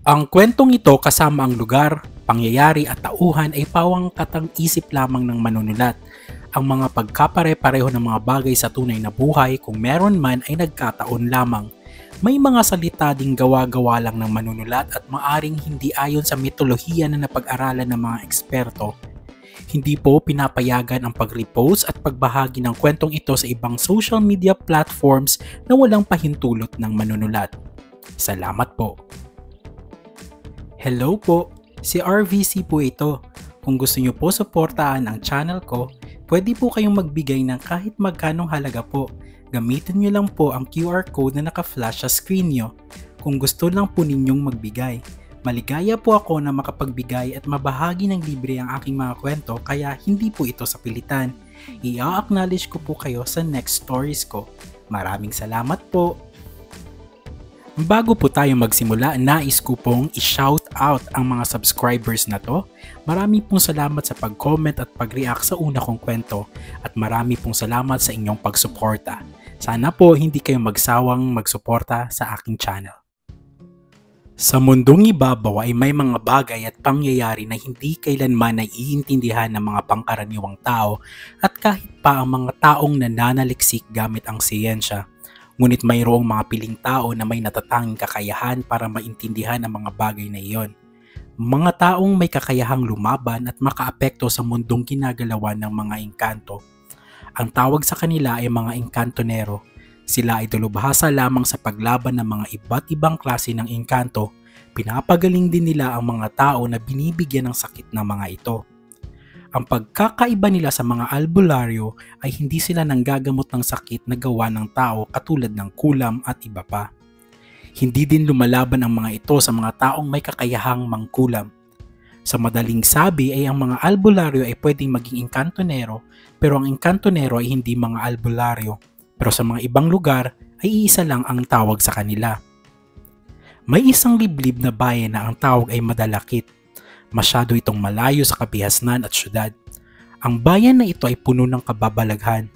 Ang kwentong ito kasama ang lugar, pangyayari at tauhan ay pawang katang-isip lamang ng manunulat. Ang mga pagkapare-pareho ng mga bagay sa tunay na buhay kung meron man ay nagkataon lamang. May mga salita ding gawa-gawa lang ng manunulat at maaring hindi ayon sa mitolohiya na napag-aralan ng mga eksperto. Hindi po pinapayagan ang pag-repost at pagbahagi ng kwentong ito sa ibang social media platforms na walang pahintulot ng manunulat. Salamat po. Hello po, si RVC po ito. Kung gusto niyo po suportahan ang channel ko, pwede po kayong magbigay ng kahit magkanong halaga po. Gamitin niyo lang po ang QR code na naka-flash sa screen niyo kung gusto lang po ninyong magbigay. Maligaya po ako na makapagbigay at mabahagi ng libre ang aking mga kwento kaya hindi po ito sa pilitan. I-acknowledge ko po kayo sa next stories ko. Maraming salamat po! Bago po tayo magsimula, nais ko pong i-shout out ang mga subscribers na to. Marami pong salamat sa pag-comment at pag-react sa una kong kwento at marami pong salamat sa inyong pagsuporta. Sana po hindi kayo magsawang magsuporta sa aking channel. Sa mundong ibabaw ay may mga bagay at pangyayari na hindi kailanman naiintindihan ng mga pangkaraniwang tao at kahit pa ang mga taong nananaliksik gamit ang siyensya. Ngunit mayroong mga piling tao na may natatanging kakayahan para maintindihan ang mga bagay na iyon. Mga taong may kakayahang lumaban at makaapekto sa mundong ginagalawan ng mga engkanto. Ang tawag sa kanila ay mga engkantonero. Sila ay dalubhasa lamang sa paglaban ng mga iba't ibang klase ng engkanto. Pinapagaling din nila ang mga tao na binibigyan ng sakit ng mga ito. Ang pagkakaiba nila sa mga albularyo ay hindi sila nanggagamot ng sakit na gawa ng tao katulad ng kulam at iba pa. Hindi din lumalaban ang mga ito sa mga taong may kakayahang mangkulam. Sa madaling sabi ay ang mga albularyo ay pwedeng maging engkantonero pero ang engkantonero ay hindi mga albularyo. Pero sa mga ibang lugar ay iisa lang ang tawag sa kanila. May isang liblib na bayan na ang tawag ay Madalakit. Masyado itong malayo sa kabihasnan at syudad. Ang bayan na ito ay puno ng kababalaghan.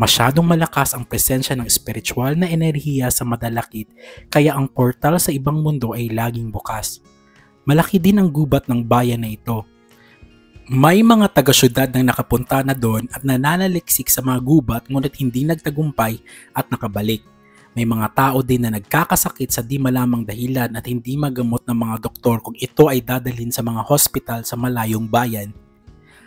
Masyadong malakas ang presensya ng espiritual na enerhiya sa Madalakit kaya ang portal sa ibang mundo ay laging bukas. Malaki din ang gubat ng bayan na ito. May mga taga-syudad nang nakapunta na doon at nananaliksik sa mga gubat ngunit hindi nagtagumpay at nakabalik. May mga tao din na nagkakasakit sa di malamang dahilan at hindi magamot ng mga doktor kung ito ay dadalhin sa mga hospital sa malayong bayan.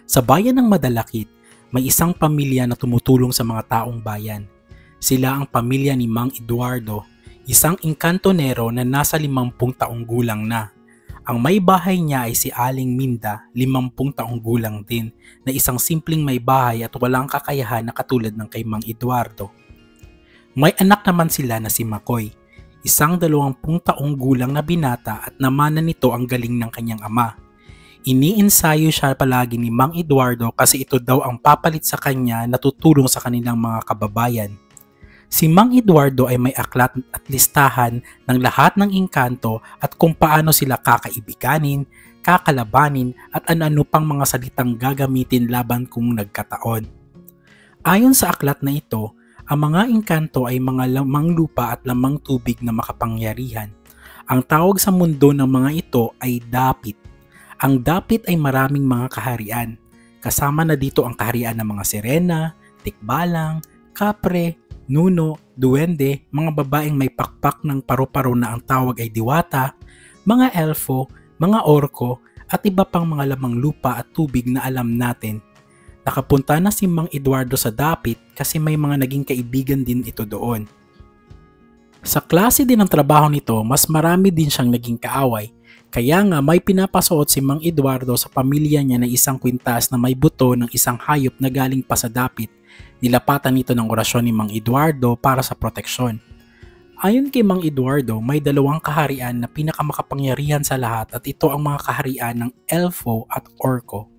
Sa bayan ng Madalakit, may isang pamilya na tumutulong sa mga taong bayan. Sila ang pamilya ni Mang Eduardo, isang engkantonero na nasa 50 taong gulang na. Ang may bahay niya ay si Aling Minda, 50 taong gulang din, na isang simpleng may bahay at walang kakayahan na katulad ng kay Mang Eduardo. May anak naman sila na si Makoy, isang 20 taong gulang na binata at namanan nito ang galing ng kanyang ama. Iniinsayo siya palagi ni Mang Eduardo kasi ito daw ang papalit sa kanya na tutulong sa kanilang mga kababayan. Si Mang Eduardo ay may aklat at listahan ng lahat ng engkanto at kung paano sila kakaibiganin, kakalabanin at ano-ano pang mga salitang gagamitin laban kung nagkataon. Ayon sa aklat na ito, ang mga engkanto ay mga lamang lupa at lamang tubig na makapangyarihan. Ang tawag sa mundo ng mga ito ay dapit. Ang dapit ay maraming mga kaharian. Kasama na dito ang kaharian ng mga sirena, tikbalang, kapre, nuno, duwende, mga babaeng may pakpak ng paru-paro na ang tawag ay diwata, mga elfo, mga orko, at iba pang mga lamang lupa at tubig na alam natin. Nakapunta na si Mang Eduardo sa dapit kasi may mga naging kaibigan din ito doon. Sa klase din ng trabaho nito, mas marami din siyang naging kaaway. Kaya nga may pinapasuot si Mang Eduardo sa pamilya niya na isang kwintas na may buto ng isang hayop na galing pa sa dapit. Nilapatan nito ng orasyon ni Mang Eduardo para sa proteksyon. Ayon kay Mang Eduardo, may 2 kaharian na pinakamakapangyarihan sa lahat at ito ang mga kaharian ng elfo at orko.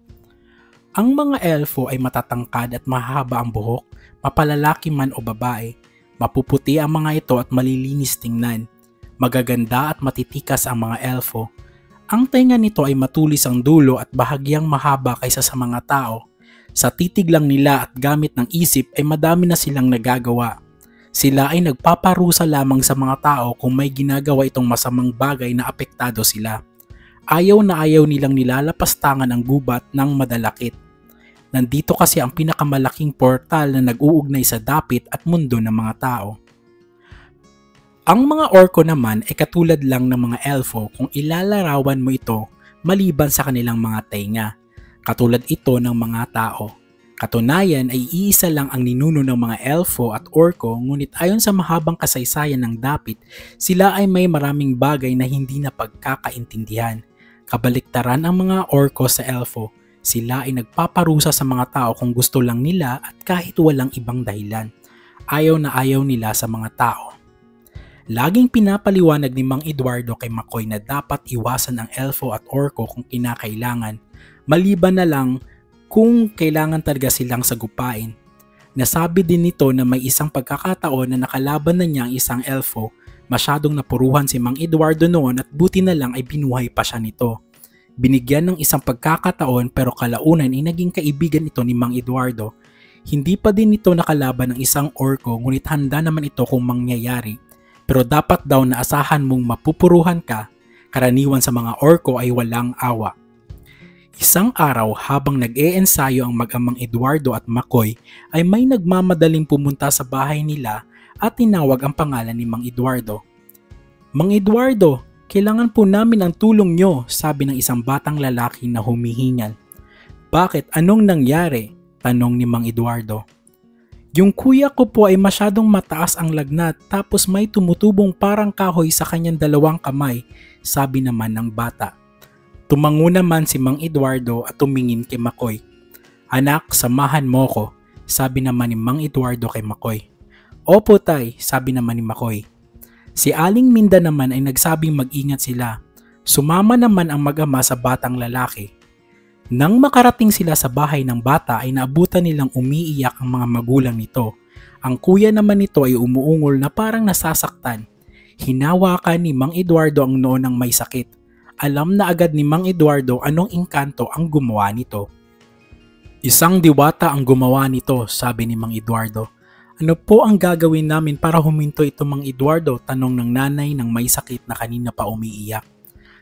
Ang mga elfo ay matatangkad at mahaba ang buhok, mapalalaki man o babae. Mapuputi ang mga ito at malilinis tingnan. Magaganda at matitikas ang mga elfo. Ang tenga nito ay matulis ang dulo at bahagyang mahaba kaysa sa mga tao. Sa titig lang nila at gamit ng isip ay madami na silang nagagawa. Sila ay nagpaparusa lamang sa mga tao kung may ginagawa itong masamang bagay na apektado sila. Ayaw na ayaw nilang nilalapastangan ang gubat ng madalakit. Nandito kasi ang pinakamalaking portal na nag-uugnay sa dapit at mundo ng mga tao. Ang mga orko naman ay katulad lang ng mga elfo kung ilalarawan mo ito maliban sa kanilang mga tenga. Katulad ito ng mga tao. Katunayan ay iisa lang ang ninuno ng mga elfo at orko, ngunit ayon sa mahabang kasaysayan ng dapit, sila ay may maraming bagay na hindi na pagkakaintindihan. Kabaliktaran ang mga orko sa elfo, sila ay nagpaparusa sa mga tao kung gusto lang nila at kahit walang ibang dahilan. Ayaw na ayaw nila sa mga tao. Laging pinapaliwanag ni Mang Eduardo kay McCoy na dapat iwasan ang elfo at orko kung kinakailangan, maliban na lang kung kailangan talaga silang sagupain. Nasabi din nito na may isang pagkakataon na nakalaban na niya ang isang elfo, masyadong napuruhan si Mang Eduardo noon at buti na lang ay binuhay pa siya nito. Binigyan ng isang pagkakataon pero kalaunan ay naging kaibigan ito ni Mang Eduardo. Hindi pa din ito nakalaban ng isang orko ngunit handa naman ito kung mangyayari. Pero dapat daw na asahan mong mapupuruhan ka, karaniwan sa mga orko ay walang awa. Isang araw habang nag-e-ensayo ang mag-amang Eduardo at McCoy ay may nagmamadaling pumunta sa bahay nila at tinawag ang pangalan ni Mang Eduardo. "Mang Eduardo, kailangan po namin ang tulong nyo," sabi ng isang batang lalaki na humihingal. "Bakit? Anong nangyari?" tanong ni Mang Eduardo. "Yung kuya ko po ay masyadong mataas ang lagnat tapos may tumutubong parang kahoy sa kanyang dalawang kamay," sabi naman ng bata. Tumango naman si Mang Eduardo at tumingin kay McCoy. "Anak, samahan mo ko," sabi naman ni Mang Eduardo kay McCoy. "Opo tay," sabi naman ni McCoy. Si Aling Minda naman ay nagsabing mag-ingat sila. Sumama naman ang mag-ama sa batang lalaki. Nang makarating sila sa bahay ng bata ay naabutan nilang umiiyak ang mga magulang nito. Ang kuya naman nito ay umuungol na parang nasasaktan. Hinawakan ni Mang Eduardo ang noo ng may sakit. Alam na agad ni Mang Eduardo anong engkanto ang gumawa nito. "Isang diwata ang gumawa nito," sabi ni Mang Eduardo. "Ano po ang gagawin namin para huminto ito, Mang Eduardo?" tanong ng nanay ng may sakit na kanina pa umiiyak.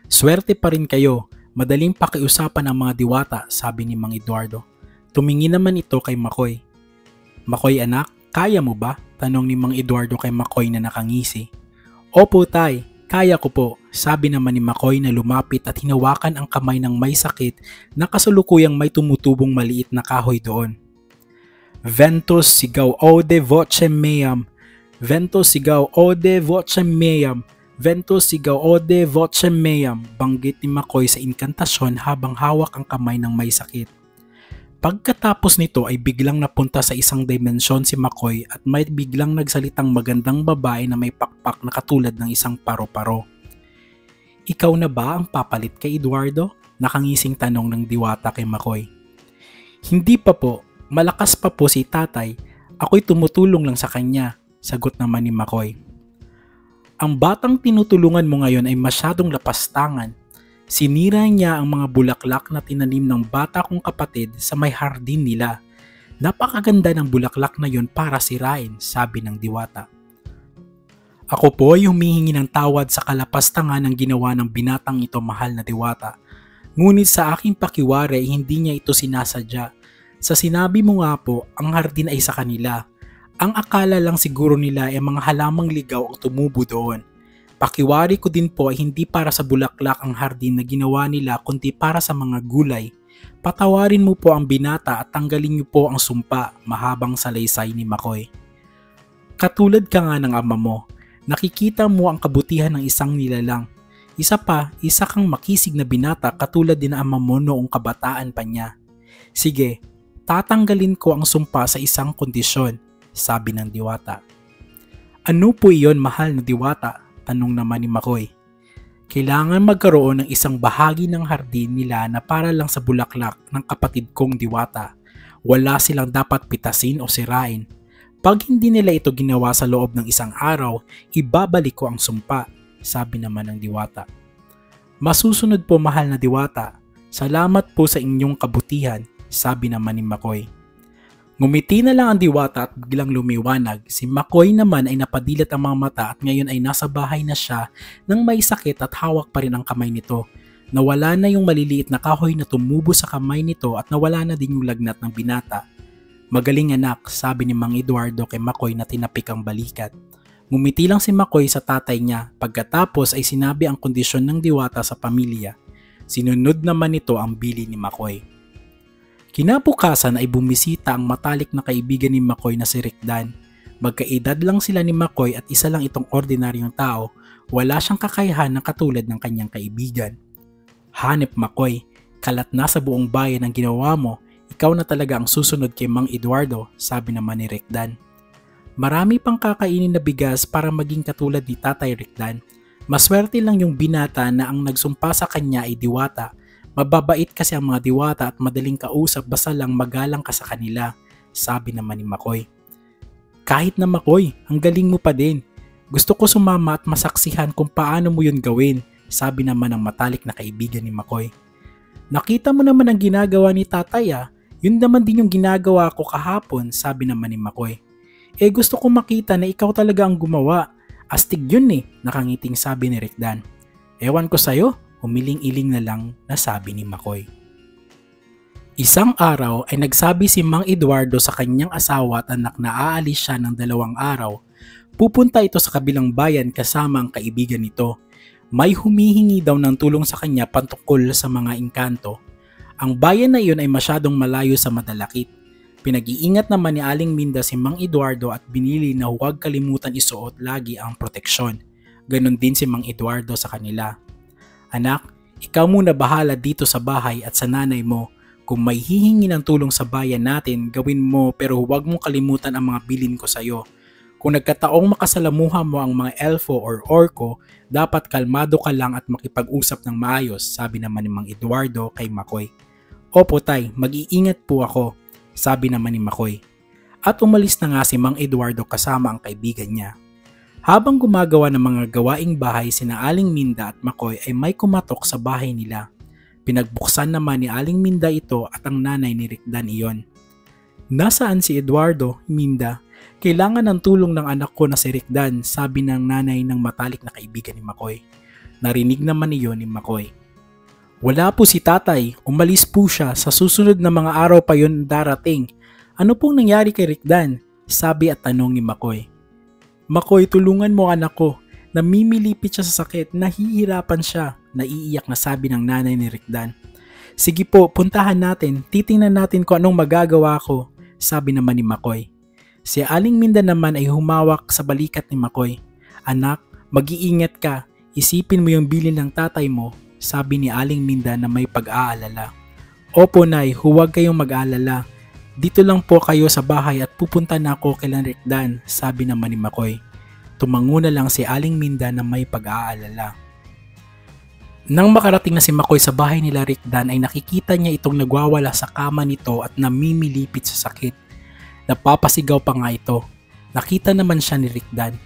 "Swerte pa rin kayo, madaling pakiusapan ang mga diwata," sabi ni Mang Eduardo. Tumingin naman ito kay McCoy. "McCoy anak, kaya mo ba?" tanong ni Mang Eduardo kay McCoy na nakangisi. "Opo tay, kaya ko po," sabi naman ni McCoy na lumapit at hinawakan ang kamay ng may sakit na kasalukuyang may tumutubong maliit na kahoy doon. "Ventus sigaw ode voce meam, Ventus sigaw ode voce meam, Ventus sigaw ode voce meam," banggit ni McCoy sa inkantasyon habang hawak ang kamay ng may sakit. Pagkatapos nito ay biglang napunta sa isang dimensyon si McCoy at may biglang nagsalitang magandang babae na may pakpak na katulad ng isang paro-paro. "Ikaw na ba ang papalit kay Eduardo?" nakangising tanong ng diwata kay McCoy. "Hindi pa po, malakas pa po si tatay, ako'y tumutulong lang sa kanya," sagot naman ni McCoy. "Ang batang tinutulungan mo ngayon ay masyadong lapastangan. Sinira niya ang mga bulaklak na tinanim ng bata kong kapatid sa may hardin nila. Napakaganda ng bulaklak na yon para sirain," sabi ng diwata. "Ako po ay humihingi ng tawad sa kalapastangan ng ginawa ng binatang ito, mahal na diwata. Ngunit sa aking pakiwari ay hindi niya ito sinasadya. Sa sinabi mo nga po, ang hardin ay sa kanila. Ang akala lang siguro nila ay mga halamang ligaw ang tumubo doon. Pakiwari ko din po ay hindi para sa bulaklak ang hardin na ginawa nila kundi para sa mga gulay. Patawarin mo po ang binata at tanggalin niyo po ang sumpa," mahabang salaysay ni McCoy. "Katulad ka nga ng ama mo. Nakikita mo ang kabutihan ng isang nilalang. Isa kang makisig na binata katulad din ng ama mo noong kabataan pa niya. Sige, tatanggalin ko ang sumpa sa isang kondisyon," sabi ng diwata. "Ano po iyon, mahal na diwata?" tanong naman ni McCoy. "Kailangan magkaroon ng isang bahagi ng hardin nila na para lang sa bulaklak ng kapatid kong diwata. Wala silang dapat pitasin o sirain. Pag hindi nila ito ginawa sa loob ng isang araw, ibabalik ko ang sumpa," sabi naman ng diwata. "Masusunod po, mahal na diwata. Salamat po sa inyong kabutihan," sabi naman ni McCoy. Ngumiti na lang ang diwata at biglang lumiwanag. Si McCoy naman ay napadilat ang mga mata at ngayon ay nasa bahay na siya nang may sakit at hawak pa rin ang kamay nito. Nawala na yung maliliit na kahoy na tumubo sa kamay nito at nawala na din yung lagnat ng binata. Magaling anak, sabi ni Mang Eduardo kay McCoy na tinapik ang balikat. Ngumiti lang si McCoy sa tatay niya, pagkatapos ay sinabi ang kondisyon ng diwata sa pamilya. Sinunod naman nito ang bili ni McCoy. Kinabukasan ay bumisita ang matalik na kaibigan ni McCoy na si Rick Dan. Magkaedad lang sila ni McCoy at isa lang itong ordinaryong tao, wala siyang kakayahan na katulad ng kanyang kaibigan. Hanep McCoy, kalat na sa buong bayan ang ginawa mo, ikaw na talaga ang susunod kay Mang Eduardo, sabi naman ni Rick Dan. Marami pang kakainin na bigas para maging katulad ni Tatay Rick Dan. Maswerte lang yung binata na ang nagsumpa sa kanya ay diwata. Mababait kasi ang mga diwata at madaling kausap basta lang magalang ka sa kanila, sabi naman ni McCoy. Kahit na McCoy, ang galing mo pa din. Gusto ko sumama at masaksihan kung paano mo yun gawin, sabi naman ng matalik na kaibigan ni McCoy. Nakita mo naman ang ginagawa ni tatay yun naman din yung ginagawa ko kahapon, sabi naman ni McCoy. Gusto ko makita na ikaw talaga ang gumawa. Astig yun nakangiting sabi ni Rick Dan. Ewan ko sa'yo. Umiling-iling na lang na sabi ni McCoy. Isang araw ay nagsabi si Mang Eduardo sa kanyang asawa at anak na aalis siya ng 2 araw. Pupunta ito sa kabilang bayan kasama ang kaibigan nito. May humihingi daw ng tulong sa kanya patungkol sa mga engkanto. Ang bayan na iyon ay masyadong malayo sa Madalakit. Pinag-iingat naman ni Aling Minda si Mang Eduardo at binili na huwag kalimutan isuot lagi ang proteksyon. Ganon din si Mang Eduardo sa kanila. Anak, ikaw muna bahala dito sa bahay at sa nanay mo. Kung may hihingi ng tulong sa bayan natin, gawin mo pero huwag mong kalimutan ang mga bilin ko sa'yo. Kung nagkataong makasalamuha mo ang mga elfo or orko, dapat kalmado ka lang at makipag-usap ng maayos, sabi naman ni Mang Eduardo kay McCoy. Opo tay, mag-iingat po ako, sabi naman ni McCoy. At umalis na nga si Mang Eduardo kasama ang kaibigan niya. Habang gumagawa ng mga gawaing bahay sina Aling Minda at McCoy ay may kumatok sa bahay nila. Pinagbuksan naman ni Aling Minda ito at ang nanay ni Rick Dan iyon. Nasaan si Eduardo, Minda? Kailangan ng tulong ng anak ko na si Rick Dan, sabi ng nanay ng matalik na kaibigan ni McCoy. Narinig naman iyon ni McCoy. Wala po si tatay, umalis po siya, sa susunod na mga araw pa yon darating. Ano pong nangyari kay Rick Dan? Sabi at tanong ni McCoy. McCoy, tulungan mo anak ko. Namimilipit siya sa sakit, nahihirapan siya, naiiyak na sabi ng nanay ni Rick Dan. Sige po, puntahan natin, titingnan natin kung anong magagawa ko, sabi naman ni McCoy. Si Aling Minda naman ay humawak sa balikat ni McCoy. Anak, mag-iingat ka, isipin mo yung bilin ng tatay mo, sabi ni Aling Minda na may pag-aalala. Opo nay, huwag kayong mag-aalala. Dito lang po kayo sa bahay at pupunta na ako kay Rick Dan, sabi naman ni McCoy. Tumango na lang si Aling Minda na may pag-aalala. Nang makarating na si McCoy sa bahay nila Rick Dan ay nakikita niya itong nagwawala sa kama nito at namimilipit sa sakit. Napapasigaw pa nga ito. Nakita naman siya ni Rick Dan.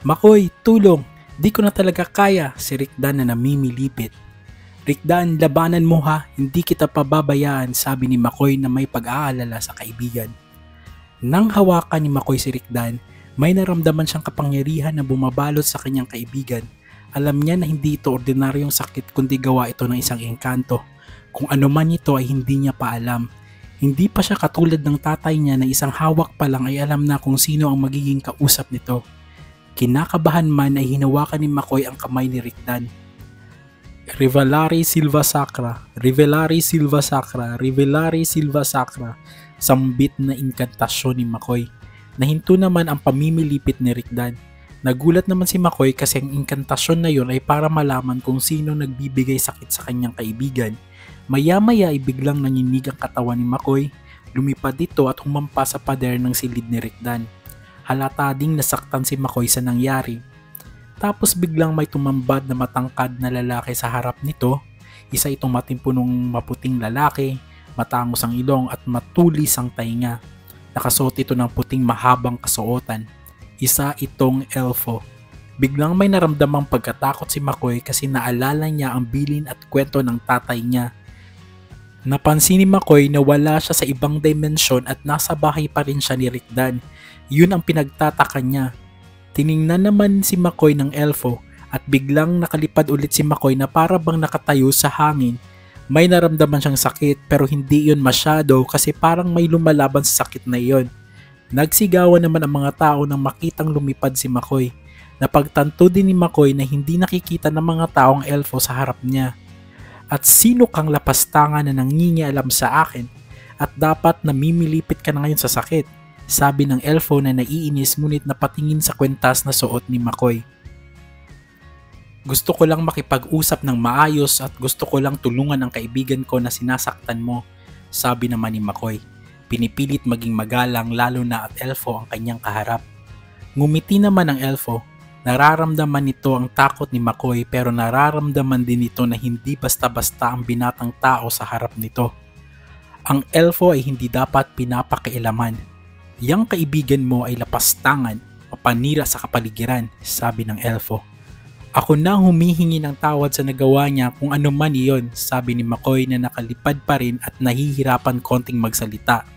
McCoy, tulong! Di ko na talaga kaya, si Rick Dan na namimilipit. Rick Dan, labanan mo ha, hindi kita pababayaan, sabi ni McCoy na may pag-aalala sa kaibigan. Nang hawakan ni McCoy si Rick Dan, may naramdaman siyang kapangyarihan na bumabalot sa kanyang kaibigan. Alam niya na hindi ito ordinaryong sakit kundi gawa ito ng isang engkanto. Kung ano man ito ay hindi niya pa alam. Hindi pa siya katulad ng tatay niya na isang hawak pa lang ay alam na kung sino ang magiging kausap nito. Kinakabahan man ay hinawakan ni McCoy ang kamay ni Rick Dan. Revelari Silva Sacra, Revelari Silva Sacra, Revelari Silva Sacra, sambit na inkantasyon ni McCoy. Nahinto naman ang pamimilipit ni Rick Dan. Nagulat naman si McCoy kasi ang inkantasyon na yon ay para malaman kung sino nagbibigay sakit sa kanyang kaibigan. Maya-maya ay biglang nanginig ang katawan ni McCoy. Lumipad dito at humampa sa pader ng silid ni Rick Dan. Halata ding nasaktan si McCoy sa nangyari. Tapos biglang may tumambad na matangkad na lalaki sa harap nito. Isa itong matimpunong maputing lalaki, matangos ang ilong at matulis ang tainga. Nakasuot ito ng puting mahabang kasuotan. Isa itong elfo. Biglang may naramdamang pagkatakot si McCoy kasi naalala niya ang bilin at kwento ng tatay niya. Napansin ni McCoy na wala siya sa ibang dimensyon at nasa bahay pa rin siya ni Rickdan. Yun ang pinagtataka niya. Tiningnan naman si McCoy ng elfo at biglang nakalipad ulit si McCoy na para bang nakatayo sa hangin. May naramdaman siyang sakit pero hindi yun masyado kasi parang may lumalaban sa sakit na iyon. Nagsigawan naman ang mga tao nang makitang lumipad si McCoy. Napagtanto din ni McCoy na hindi nakikita ng mga taong elfo sa harap niya. At sino kang lapastangan na nangingialam sa akin at dapat namimilipit ka na ngayon sa sakit, sabi ng elfo na naiinis ngunit napatingin sa kwentas na suot ni McCoy. Gusto ko lang makipag-usap ng maayos at gusto ko lang tulungan ang kaibigan ko na sinasaktan mo, sabi naman ni McCoy. Pinipilit maging magalang lalo na at elfo ang kanyang kaharap. Ngumiti naman ang elfo. Nararamdaman nito ang takot ni McCoy pero nararamdaman din nito na hindi basta-basta ang binatang tao sa harap nito. Ang elfo ay hindi dapat pinapakialaman. Yang kaibigan mo ay lapastangan o panira sa kapaligiran, sabi ng elfo. Ako na humihingi ng tawad sa nagawa niya kung ano man iyon, sabi ni McCoy na nakalipad pa rin at nahihirapan konting magsalita.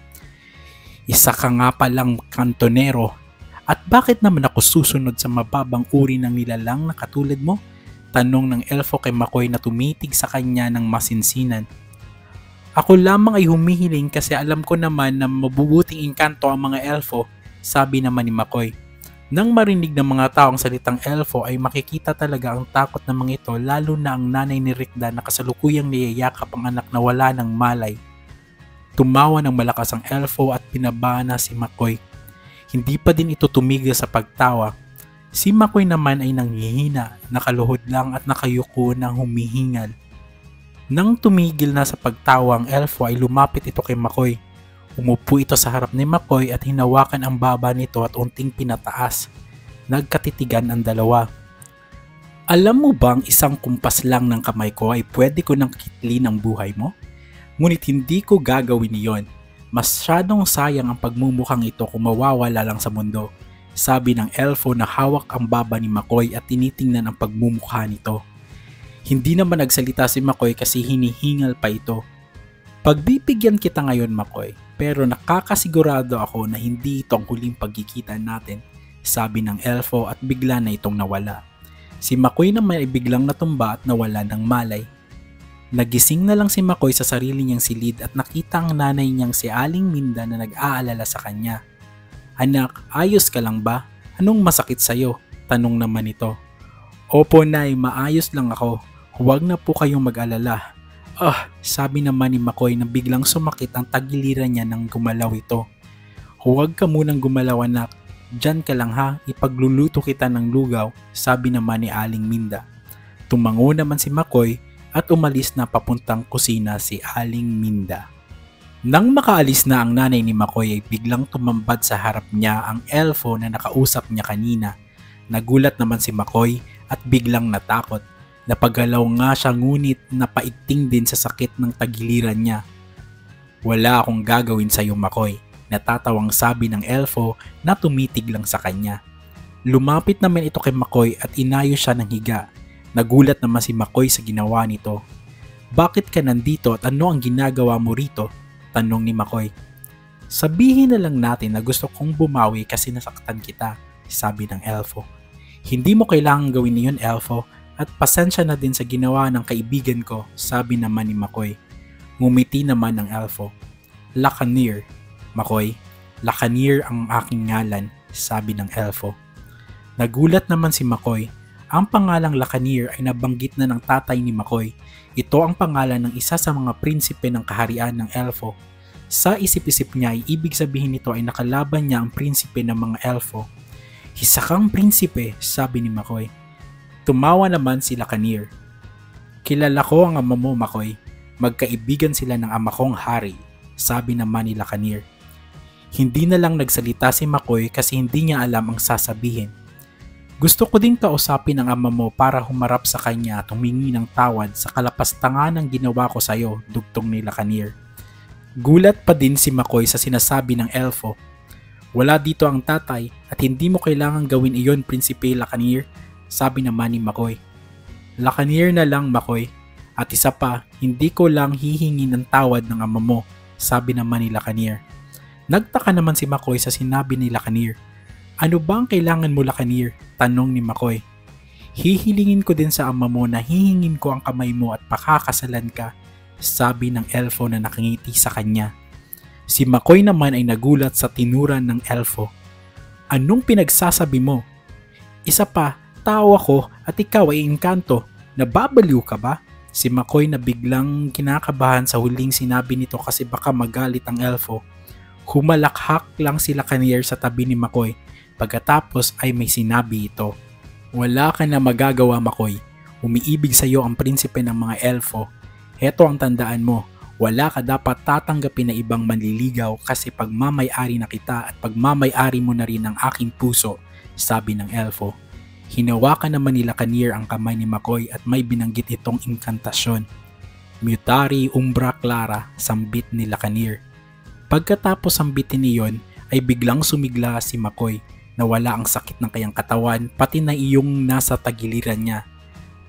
Isa ka nga palang kantonero. At bakit naman ako susunod sa mababang uri ng nilalang na katulad mo? Tanong ng elfo kay McCoy na tumitig sa kanya ng masinsinan. Ako lamang ay humihiling kasi alam ko naman na mabubuting engkanto ang mga elfo, sabi naman ni McCoy. Nang marinig ng mga taong salitang elfo ay makikita talaga ang takot ng mga ito lalo na ang nanay ni Rickdan na kasalukuyang niyayakap ang anak na wala ng malay. Tumawa ng malakas ang elfo at pinabana si McCoy. Hindi pa din ito tumigil sa pagtawa. Si McCoy naman ay nanghihina, nakaluhod lang at nakayuko ng humihingal. Nang tumigil na sa pagtawa ang elfo ay lumapit ito kay McCoy. Umupo ito sa harap ni McCoy at hinawakan ang baba nito at unting pinataas. Nagkatitigan ang dalawa. Alam mo bang isang kumpas lang ng kamay ko ay pwede ko nang kitlin ang buhay mo? Ngunit hindi ko gagawin iyon. Masyadong sayang ang pagmumukhang ito kung mawawala lang sa mundo, sabi ng elfo na hawak ang baba ni McCoy at tinitingnan ang pagmumukha nito. Hindi naman nagsalita si McCoy kasi hinihingal pa ito. Pagbibigyan kita ngayon McCoy, pero nakakasigurado ako na hindi ito ang huling pagkikita natin, sabi ng elfo at bigla na itong nawala. Si McCoy naman ay biglang natumba at nawala ng malay. Nagising na lang si McCoy sa sarili niyang silid at nakita ang nanay niyang si Aling Minda na nag-aalala sa kanya. Anak, ayos ka lang ba? Anong masakit sa'yo? Tanong naman ito. Opo nay, maayos lang ako. Huwag na po kayong mag-alala. Sabi naman ni McCoy na biglang sumakit ang tagiliran niya nang gumalaw ito. Huwag ka munang gumalaw anak. Diyan ka lang ha, ipagluluto kita ng lugaw, sabi naman ni Aling Minda. Tumango naman si McCoy at umalis na papuntang kusina si Aling Minda. Nang makaalis na ang nanay ni McCoy ay biglang tumambad sa harap niya ang elfo na nakausap niya kanina. Nagulat naman si McCoy at biglang natakot. Napagalaw nga siya ngunit napaigting din sa sakit ng tagiliran niya. Wala akong gagawin sa iyo McCoy, natatawang sabi ng elfo na tumitig lang sa kanya. Lumapit naman ito kay McCoy at inayos siya ng higa. Nagulat naman si McCoy sa ginawa nito. Bakit ka nandito at ano ang ginagawa mo rito? Tanong ni McCoy. Sabihin na lang natin na gusto kong bumawi kasi nasaktan kita, sabi ng elfo. Hindi mo kailangang gawin niyon elfo at pasensya na din sa ginawa ng kaibigan ko, sabi naman ni McCoy. Ngumiti naman ang elfo. Lacanir, McCoy. Lacanir ang aking ngalan, sabi ng elfo. Nagulat naman si McCoy. Ang pangalang Lacanir ay nabanggit na ng tatay ni McCoy. Ito ang pangalan ng isa sa mga prinsipe ng kaharian ng elfo. Sa isip-isip niya ay ibig sabihin nito ay nakalaban niya ang prinsipe ng mga elfo. Isa kang prinsipe, sabi ni McCoy. Tumawa naman si Lacanir. Kilala ko ang ama mo McCoy. Magkaibigan sila ng ama kong hari, sabi naman ni Lacanir. Hindi na lang nagsalita si McCoy kasi hindi niya alam ang sasabihin. Gusto ko ding kausapin ang ama mo para humarap sa kanya at humingi ng tawad sa kalapastangan ng ginawa ko sa iyo, dugtong ni Lacanir. Gulat pa din si McCoy sa sinasabi ng elfo. Wala dito ang tatay at hindi mo kailangang gawin iyon, Prinsipe Lacanir, sabi naman ni McCoy. Lacanir na lang McCoy, At isa pa, hindi ko lang hihingi ng tawad ng ama mo, sabi naman ni Lacanir. Nagtaka naman si McCoy sa sinabi ni Lacanir. Ano ba ang kailangan mo, Lacanir? Tanong ni McCoy. Hihilingin ko din sa ama mo na hihingin ko ang kamay mo at pakakasalan ka, sabi ng elfo na nakangiti sa kanya. Si McCoy naman ay nagulat sa tinuran ng elfo. Anong pinagsasabi mo? Isa pa, tao ako at ikaw ay engkanto. Nababaliw ka ba? Si McCoy na biglang kinakabahan sa huling sinabi nito kasi baka magalit ang elfo. Humalakhak lang si Lacanir sa tabi ni McCoy. Pagkatapos ay may sinabi ito. Wala ka na magagawa, McCoy. Umiibig sa iyo ang prinsipe ng mga elfo. Heto ang tandaan mo. Wala ka dapat tatanggapin na ibang manliligaw kasi pagmamay-ari na kita at pagmamay-ari mo na rin ang aking puso, sabi ng elfo. Hinawakan naman ni Lacanir ang kamay ni McCoy at may binanggit itong inkantasyon. Mutari umbra clara, sambit ni Lacanir. Pagkatapos sambitin niyon ay biglang sumigla si McCoy. Nawala ang sakit ng kanyang katawan pati na iyong nasa tagiliran niya.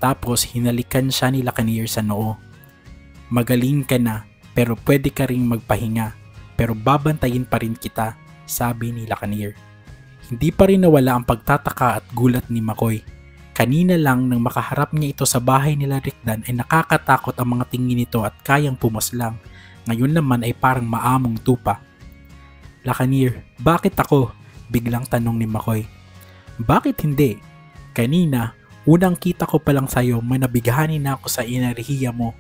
Tapos hinalikan siya ni Lacanir sa noo. Magaling ka na pero pwede ka ring magpahinga pero babantayin pa rin kita, sabi ni Lacanir. Hindi pa rin nawala ang pagtataka at gulat ni McCoy. Kanina lang nang makaharap niya ito sa bahay nila Rikdan ay nakakatakot ang mga tingin nito at kayang pumaslang. Ngayon naman ay parang maamong tupa. Lacanir, bakit ako? Biglang tanong ni McCoy. Bakit hindi? Kanina, unang kita ko palang sa'yo may nabighani na ako sa enerhiya mo.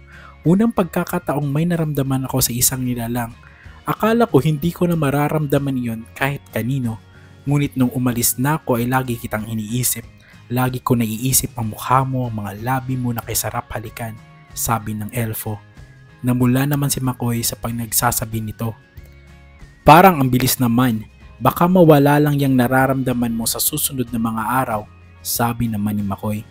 Unang pagkakataong may naramdaman ako sa isang nilalang. Akala ko hindi ko na mararamdaman iyon kahit kanino. Ngunit nung umalis na ako ay lagi kitang iniisip. Lagi ko naiisip ang mukha mo, ang mga labi mo na kay sarap halikan, sabi ng elfo. Namula naman si McCoy sa pagnagsasabi nito. Parang ang bilis naman, baka mawala lang yung nararamdaman mo sa susunod na mga araw, sabi naman ni McCoy.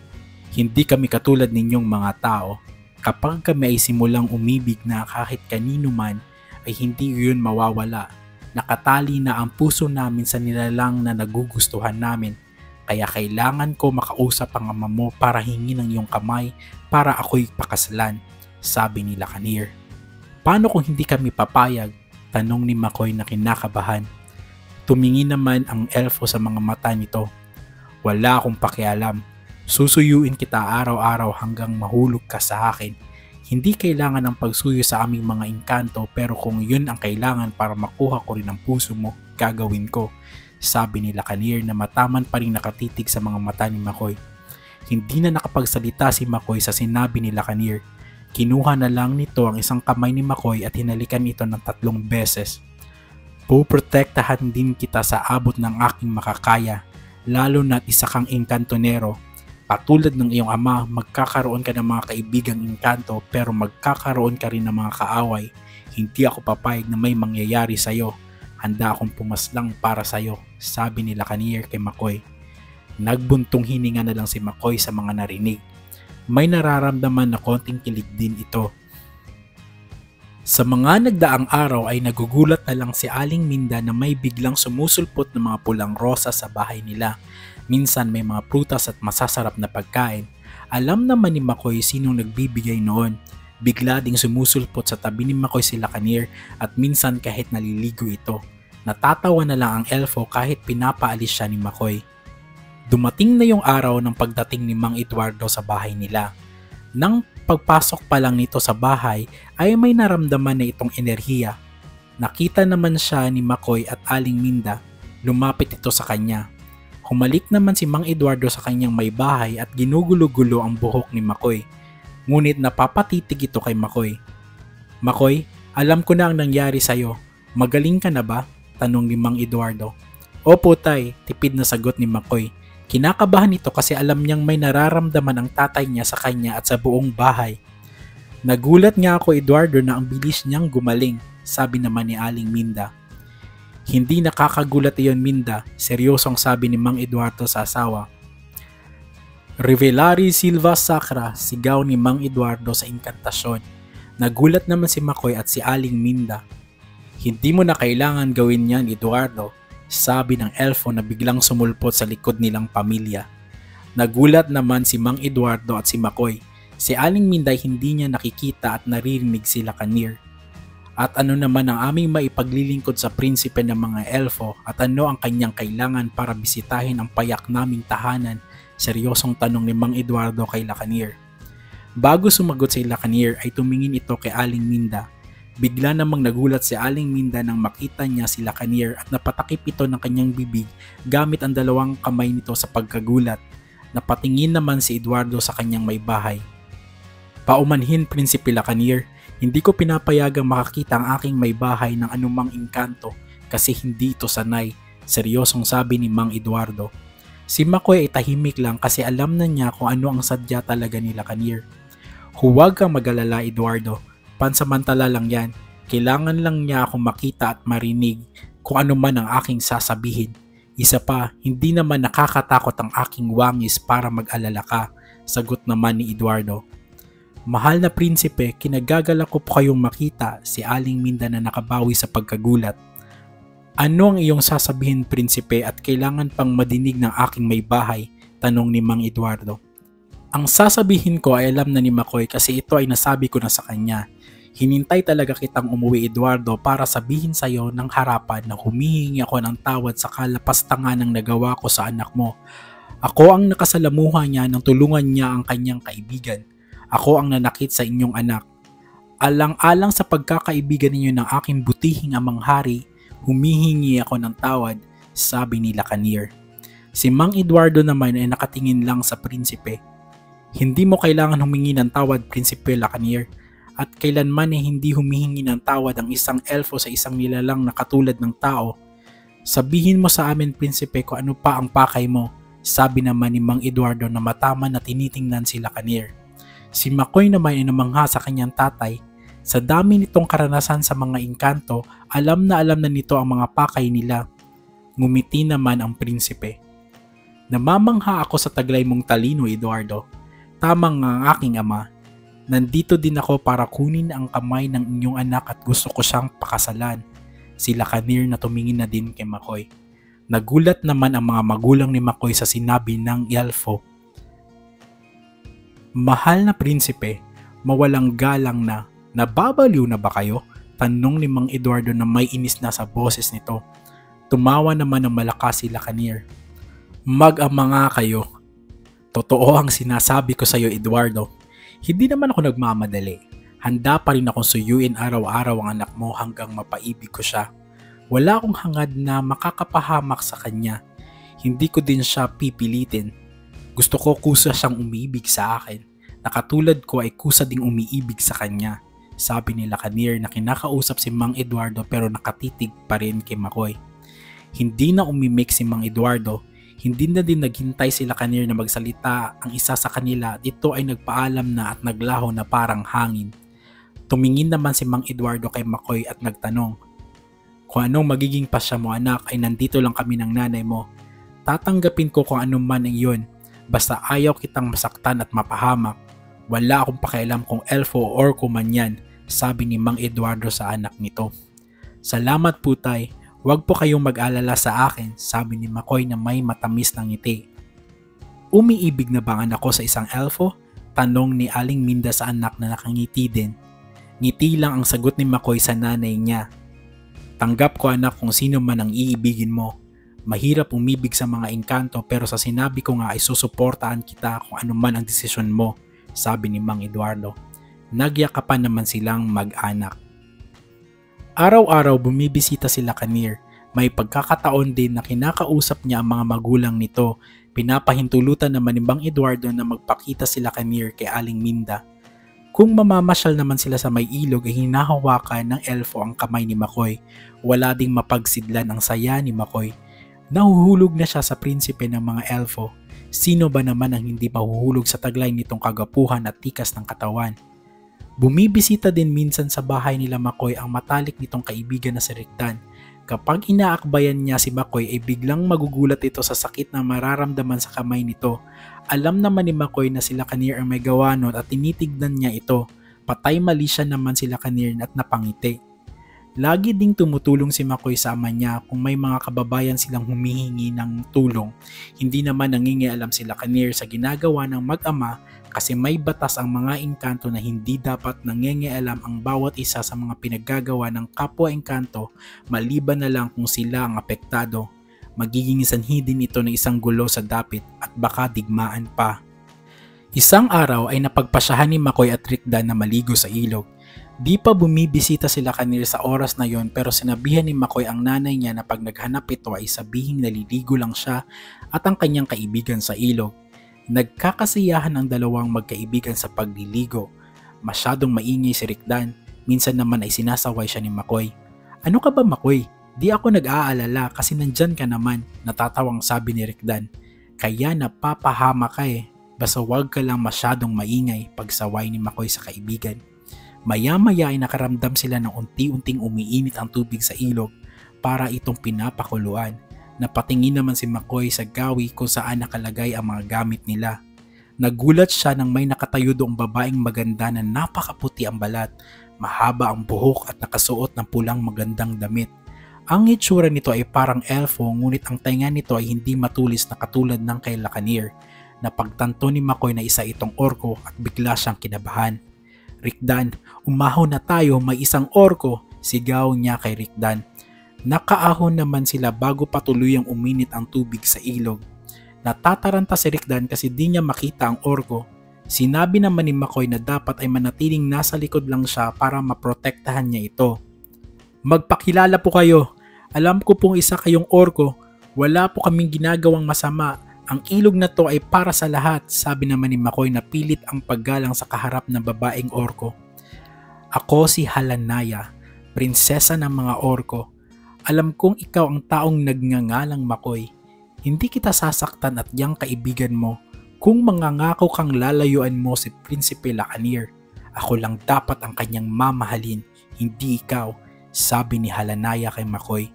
Hindi kami katulad ninyong mga tao. Kapag kami ay simulang umibig na kahit kanino man, ay hindi yun mawawala. Nakatali na ang puso namin sa nilalang na nagugustuhan namin. Kaya kailangan ko makausap ang ama mo para hingin ang iyong kamay para ako'y pakasalan, sabi ni Lacanir. Paano kung hindi kami papayag? Tanong ni McCoy na kinakabahan. Tumingin naman ang elfo sa mga mata nito. Wala akong pakialam. Susuyuin kita araw-araw hanggang mahulog ka sa akin. Hindi kailangan ng pagsuyo sa aming mga engkanto pero kung yun ang kailangan para makuha ko rin ang puso mo, gagawin ko, sabi ni Lacanir na mataman pa rin nakatitig sa mga mata ni McCoy. Hindi na nakapagsalita si McCoy sa sinabi ni Lacanir. Kinuha na lang nito ang isang kamay ni McCoy at hinalikan ito ng 3 beses. Puprotektahan din kita sa abot ng aking makakaya, lalo na't isa kang engkantonero. Katulad ng iyong ama, magkakaroon ka ng mga kaibigang engkanto pero magkakaroon ka rin ng mga kaaway. Hindi ako papayag na may mangyayari sa iyo. Handa akong pumaslang para sa iyo, sabi ni Lacanir kay McCoy. Nagbuntong hininga na lang si McCoy sa mga narinig. May nararamdaman na konting kilig din ito. Sa mga nagdaang araw ay nagugulat na lang si Aling Minda na may biglang sumusulpot ng mga pulang rosa sa bahay nila. Minsan may mga prutas at masasarap na pagkain. Alam naman ni McCoy sinong nagbibigay noon. Bigla ding sumusulpot sa tabi ni McCoy si Lacanir at minsan kahit naliligo ito. Natatawa na lang ang elfo kahit pinapaalis siya ni McCoy. Dumating na yung araw ng pagdating ni Mang Eduardo sa bahay nila. Nang pagpasok pa lang nito sa bahay ay may naramdaman na itong enerhiya. Nakita naman siya ni McCoy at Aling Minda. Lumapit ito sa kanya. Humalik naman si Mang Eduardo sa kanyang may bahay at ginugulo-gulo ang buhok ni McCoy. Ngunit napapatitig ito kay McCoy. McCoy, alam ko na ang nangyari sa'yo. Magaling ka na ba? Tanong ni Mang Eduardo. Opo tay, tipid na sagot ni McCoy. Kinakabahan ito kasi alam niyang may nararamdaman ang tatay niya sa kanya at sa buong bahay. Nagulat nga ako Eduardo na ang bilis niyang gumaling, sabi naman ni Aling Minda. Hindi nakakagulat iyon Minda, seryosong sabi ni Mang Eduardo sa asawa. Revelari Silva Sacra, sigaw ni Mang Eduardo sa inkantasyon. Nagulat naman si McCoy at si Aling Minda. Hindi mo na kailangan gawin yan Eduardo, sabi ng elfo na biglang sumulpot sa likod nilang pamilya. Nagulat naman si Mang Eduardo at si McCoy. Si Aling Minday hindi niya nakikita at naririnig si Lacanir. At ano naman ang aming maipaglilingkod sa prinsipe ng mga elfo at ano ang kanyang kailangan para bisitahin ang payak naming tahanan? Seryosong tanong ni Mang Eduardo kay Lacanir. Bago sumagot si Lacanir ay tumingin ito kay Aling Minda. Bigla namang nagulat si Aling Minda nang makita niya si Lacanir at napatakip ito ng kanyang bibig gamit ang dalawang kamay nito sa pagkagulat. Napatingin naman si Eduardo sa kanyang may bahay. Paumanhin, Prinsipe Lacanir, hindi ko pinapayagang makakita ang aking may bahay ng anumang engkanto kasi hindi ito sanay, seryosong sabi ni Mang Eduardo. Si Makoy ay tahimik lang kasi alam na niya kung ano ang sadya talaga ni Lacanir. Huwag kang mag-alala, Eduardo, pansamantala lang yan, kailangan lang niya akong makita at marinig kung ano man ang aking sasabihin. Isa pa, hindi naman nakakatakot ang aking wangis para mag-alala ka, sagot naman ni Eduardo. Mahal na prinsipe, kinagagalak ko po kayong makita, si Aling Minda na nakabawi sa pagkagulat. Ano ang iyong sasabihin, prinsipe, at kailangan pang madinig ng aking may bahay? Tanong ni Mang Eduardo. Ang sasabihin ko ay alam na ni Makoy kasi ito ay nasabi ko na sa kanya. Hinintay talaga kitang umuwi, Eduardo, para sabihin sa iyo ng harapan na humihingi ako ng tawad sa kalapastangan ng nagawa ko sa anak mo. Ako ang nakasalamuha niya nang tulungan niya ang kanyang kaibigan. Ako ang nanakit sa inyong anak. Alang-alang sa pagkakaibigan ninyo ng aking butihing amang hari, humihingi ako ng tawad, sabi ni Lacanir. Si Mang Eduardo naman ay nakatingin lang sa prinsipe. Hindi mo kailangan humingi ng tawad, Prinsipe Lacanir, at kailanman ay hindi humihingi ng tawad ang isang elfo sa isang nilalang na katulad ng tao. Sabihin mo sa amin, Prinsipe, kung ano pa ang pakay mo, sabi naman ni Mang Eduardo na matama na tinitingnan si Lacanir. Si Makoy naman ay namangha sa kanyang tatay. Sa dami nitong karanasan sa mga engkanto, alam na nito ang mga pakay nila. Ngumiti naman ang prinsipe. Namamangha ako sa taglay mong talino, Eduardo. Tamang nga ang aking ama. Nandito din ako para kunin ang kamay ng inyong anak at gusto ko siyang pakasalan. Si Lacanir na tumingin na din kay Makoy. Nagulat naman ang mga magulang ni Makoy sa sinabi ng elfo. Mahal na prinsipe, mawalang galang na, nababaliw na ba kayo? Tanong ni Mang Eduardo na may inis na sa boses nito. Tumawa naman ng malakas si Lacanir. Mag-ama nga kayo. Totoo ang sinasabi ko sa iyo, Eduardo. Hindi naman ako nagmamadali. Handa pa rin akong suyuin araw-araw ang anak mo hanggang mapaibig ko siya. Wala akong hangad na makakapahamak sa kanya. Hindi ko din siya pipilitin. Gusto ko kusa siyang umiibig sa akin. Nakatulad ko ay kusa ding umiibig sa kanya. Sabi ni Lacanir na kinakausap si Mang Eduardo pero nakatitig pa rin kay Makoy. Hindi na umimik si Mang Eduardo. Hindi na din naghintay si Lacanir na magsalita ang isa sa kanila at ito ay nagpaalam na at naglaho na parang hangin. Tumingin naman si Mang Eduardo kay Makoy at nagtanong, kung anong magiging pasya mo anak ay nandito lang kami ng nanay mo. Tatanggapin ko kung ano man ang iyon. Basta ayaw kitang masaktan at mapahamak. Wala akong pakialam kung elfo or kumanyan, sabi ni Mang Eduardo sa anak nito. Salamat po tay, huwag po kayong mag-alala sa akin, sabi ni Makoy na may matamis na ngiti. Umiibig na ba ang anak ko sa isang elfo? Tanong ni Aling Minda sa anak na nakangiti din. Ngiti lang ang sagot ni Makoy sa nanay niya. Tanggap ko anak kung sino man ang iibigin mo. Mahirap umibig sa mga engkanto pero sa sinabi ko nga ay susuportahan kita kung ano man ang desisyon mo, sabi ni Mang Eduardo. Nagyakapan naman silang mag-anak. Araw-araw bumibisita si Lacanir. May pagkakataon din na kinakausap niya ang mga magulang nito. Pinapahintulutan naman ni Mang Eduardo na magpakita si Lacanir kay Aling Minda. Kung mamamasyal naman sila sa may ilog ay hinahawakan ng elfo ang kamay ni Makoy. Wala ding mapagsidlan ang saya ni Makoy. Nahuhulog na siya sa prinsipe ng mga elfo. Sino ba naman ang hindi mahuhulog sa taglay nitong kagapuhan at tikas ng katawan? Bumibisita din minsan sa bahay nila Makoy ang matalik nitong kaibigan na si Rikdan. Kapag inaakbayan niya si Makoy ay biglang magugulat ito sa sakit na mararamdaman sa kamay nito. Alam naman ni Makoy na si Lacanir ang may gawa nun at tinitignan niya ito. Patay mali siya naman si Lacanir at napangiti. Lagi ding tumutulong si McCoy sa ama niya kung may mga kababayan silang humihingi ng tulong. Hindi naman nangingialam sila Lacanier sa ginagawa ng mag-ama kasi may batas ang mga engkanto na hindi dapat nangingialam ang bawat isa sa mga pinaggagawa ng kapwa engkanto maliban na lang kung sila ang apektado. Magiging sanhi din ito ng isang gulo sa dapit at baka digmaan pa. Isang araw ay napagpasyahan ni McCoy at Rickdan na maligo sa ilog. Di pa bumibisita sila Lacanier sa oras na yon pero sinabihan ni McCoy ang nanay niya na pag naghanap ito ay sabihing naliligo lang siya at ang kanyang kaibigan sa ilog. Nagkakasiyahan ang dalawang magkaibigan sa pagliligo. Masyadong maingay si Rickdan, minsan naman ay sinasaway siya ni McCoy. "Ano ka ba McCoy? Di ako nag-aalala kasi nandyan ka naman," natatawang sabi ni Rickdan. "Kaya napapahama ka eh, basta wag ka lang masyadong maingay," pagsaway ni McCoy sa kaibigan. Maya-maya ay nakaramdam sila ng unti-unting umiinit ang tubig sa ilog para itong pinapakuluan. Napatingin naman si McCoy sa gawi kung saan nakalagay ang mga gamit nila. Nagulat siya nang may nakatayo doong babaeng maganda na napakaputi ang balat, mahaba ang buhok at nakasuot ng pulang magandang damit. Ang itsura nito ay parang elfo ngunit ang tainga nito ay hindi matulis na katulad ng kay Lacanier. Napagtanto ni McCoy na isa itong orko at bigla siyang kinabahan. "Rickdan, umahon na tayo, may isang orko," sigaw niya kay Rickdan. Nakaahon naman sila bago pa tuluyang uminit ang tubig sa ilog. Natataranta si Rickdan kasi di niya makita ang orko. Sinabi naman ni McCoy na dapat ay manatiling nasa likod lang siya para maprotektahan niya ito. "Magpakilala po kayo. Alam ko pong isa kayong orko. Wala po kaming ginagawang masama. Ang ilog na to ay para sa lahat," sabi naman ni McCoy na pilit ang paggalang sa kaharap ng babaeng orko. "Ako si Halanaya, prinsesa ng mga orko. Alam kong ikaw ang taong nagngangalang McCoy. Hindi kita sasaktan at yang kaibigan mo kung mangangako kang lalayuan mo si Prinsipe Lacanier. Ako lang dapat ang kanyang mamahalin, hindi ikaw," sabi ni Halanaya kay McCoy.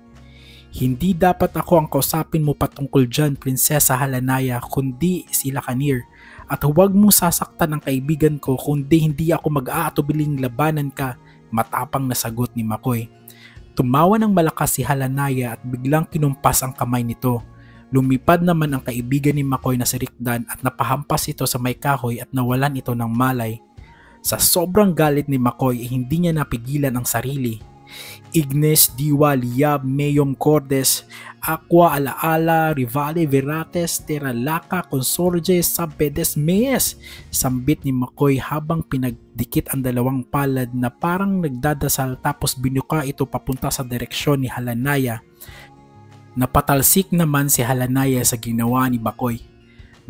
"Hindi dapat ako ang kausapin mo patungkol dyan, Prinsesa Halanaya, kundi si Lacanier. At huwag mo sasaktan ang kaibigan ko kundi hindi ako mag-aatubiling labanan ka," matapang na sagot ni McCoy. Tumawa ng malakas si Halanaya at biglang kinumpas ang kamay nito. Lumipad naman ang kaibigan ni McCoy na si Rickdan at napahampas ito sa may kahoy at nawalan ito ng malay. Sa sobrang galit ni McCoy hindi niya napigilan ang sarili. "Ignes diwa liab meum cordes, aqua alaala rivale verates teralaca consorge sabedes mees," sambit ni McCoy habang pinagdikit ang dalawang palad na parang nagdadasal tapos binuka ito papunta sa direksyon ni Halanaya. Napatalsik naman si Halanaya sa ginawa ni McCoy.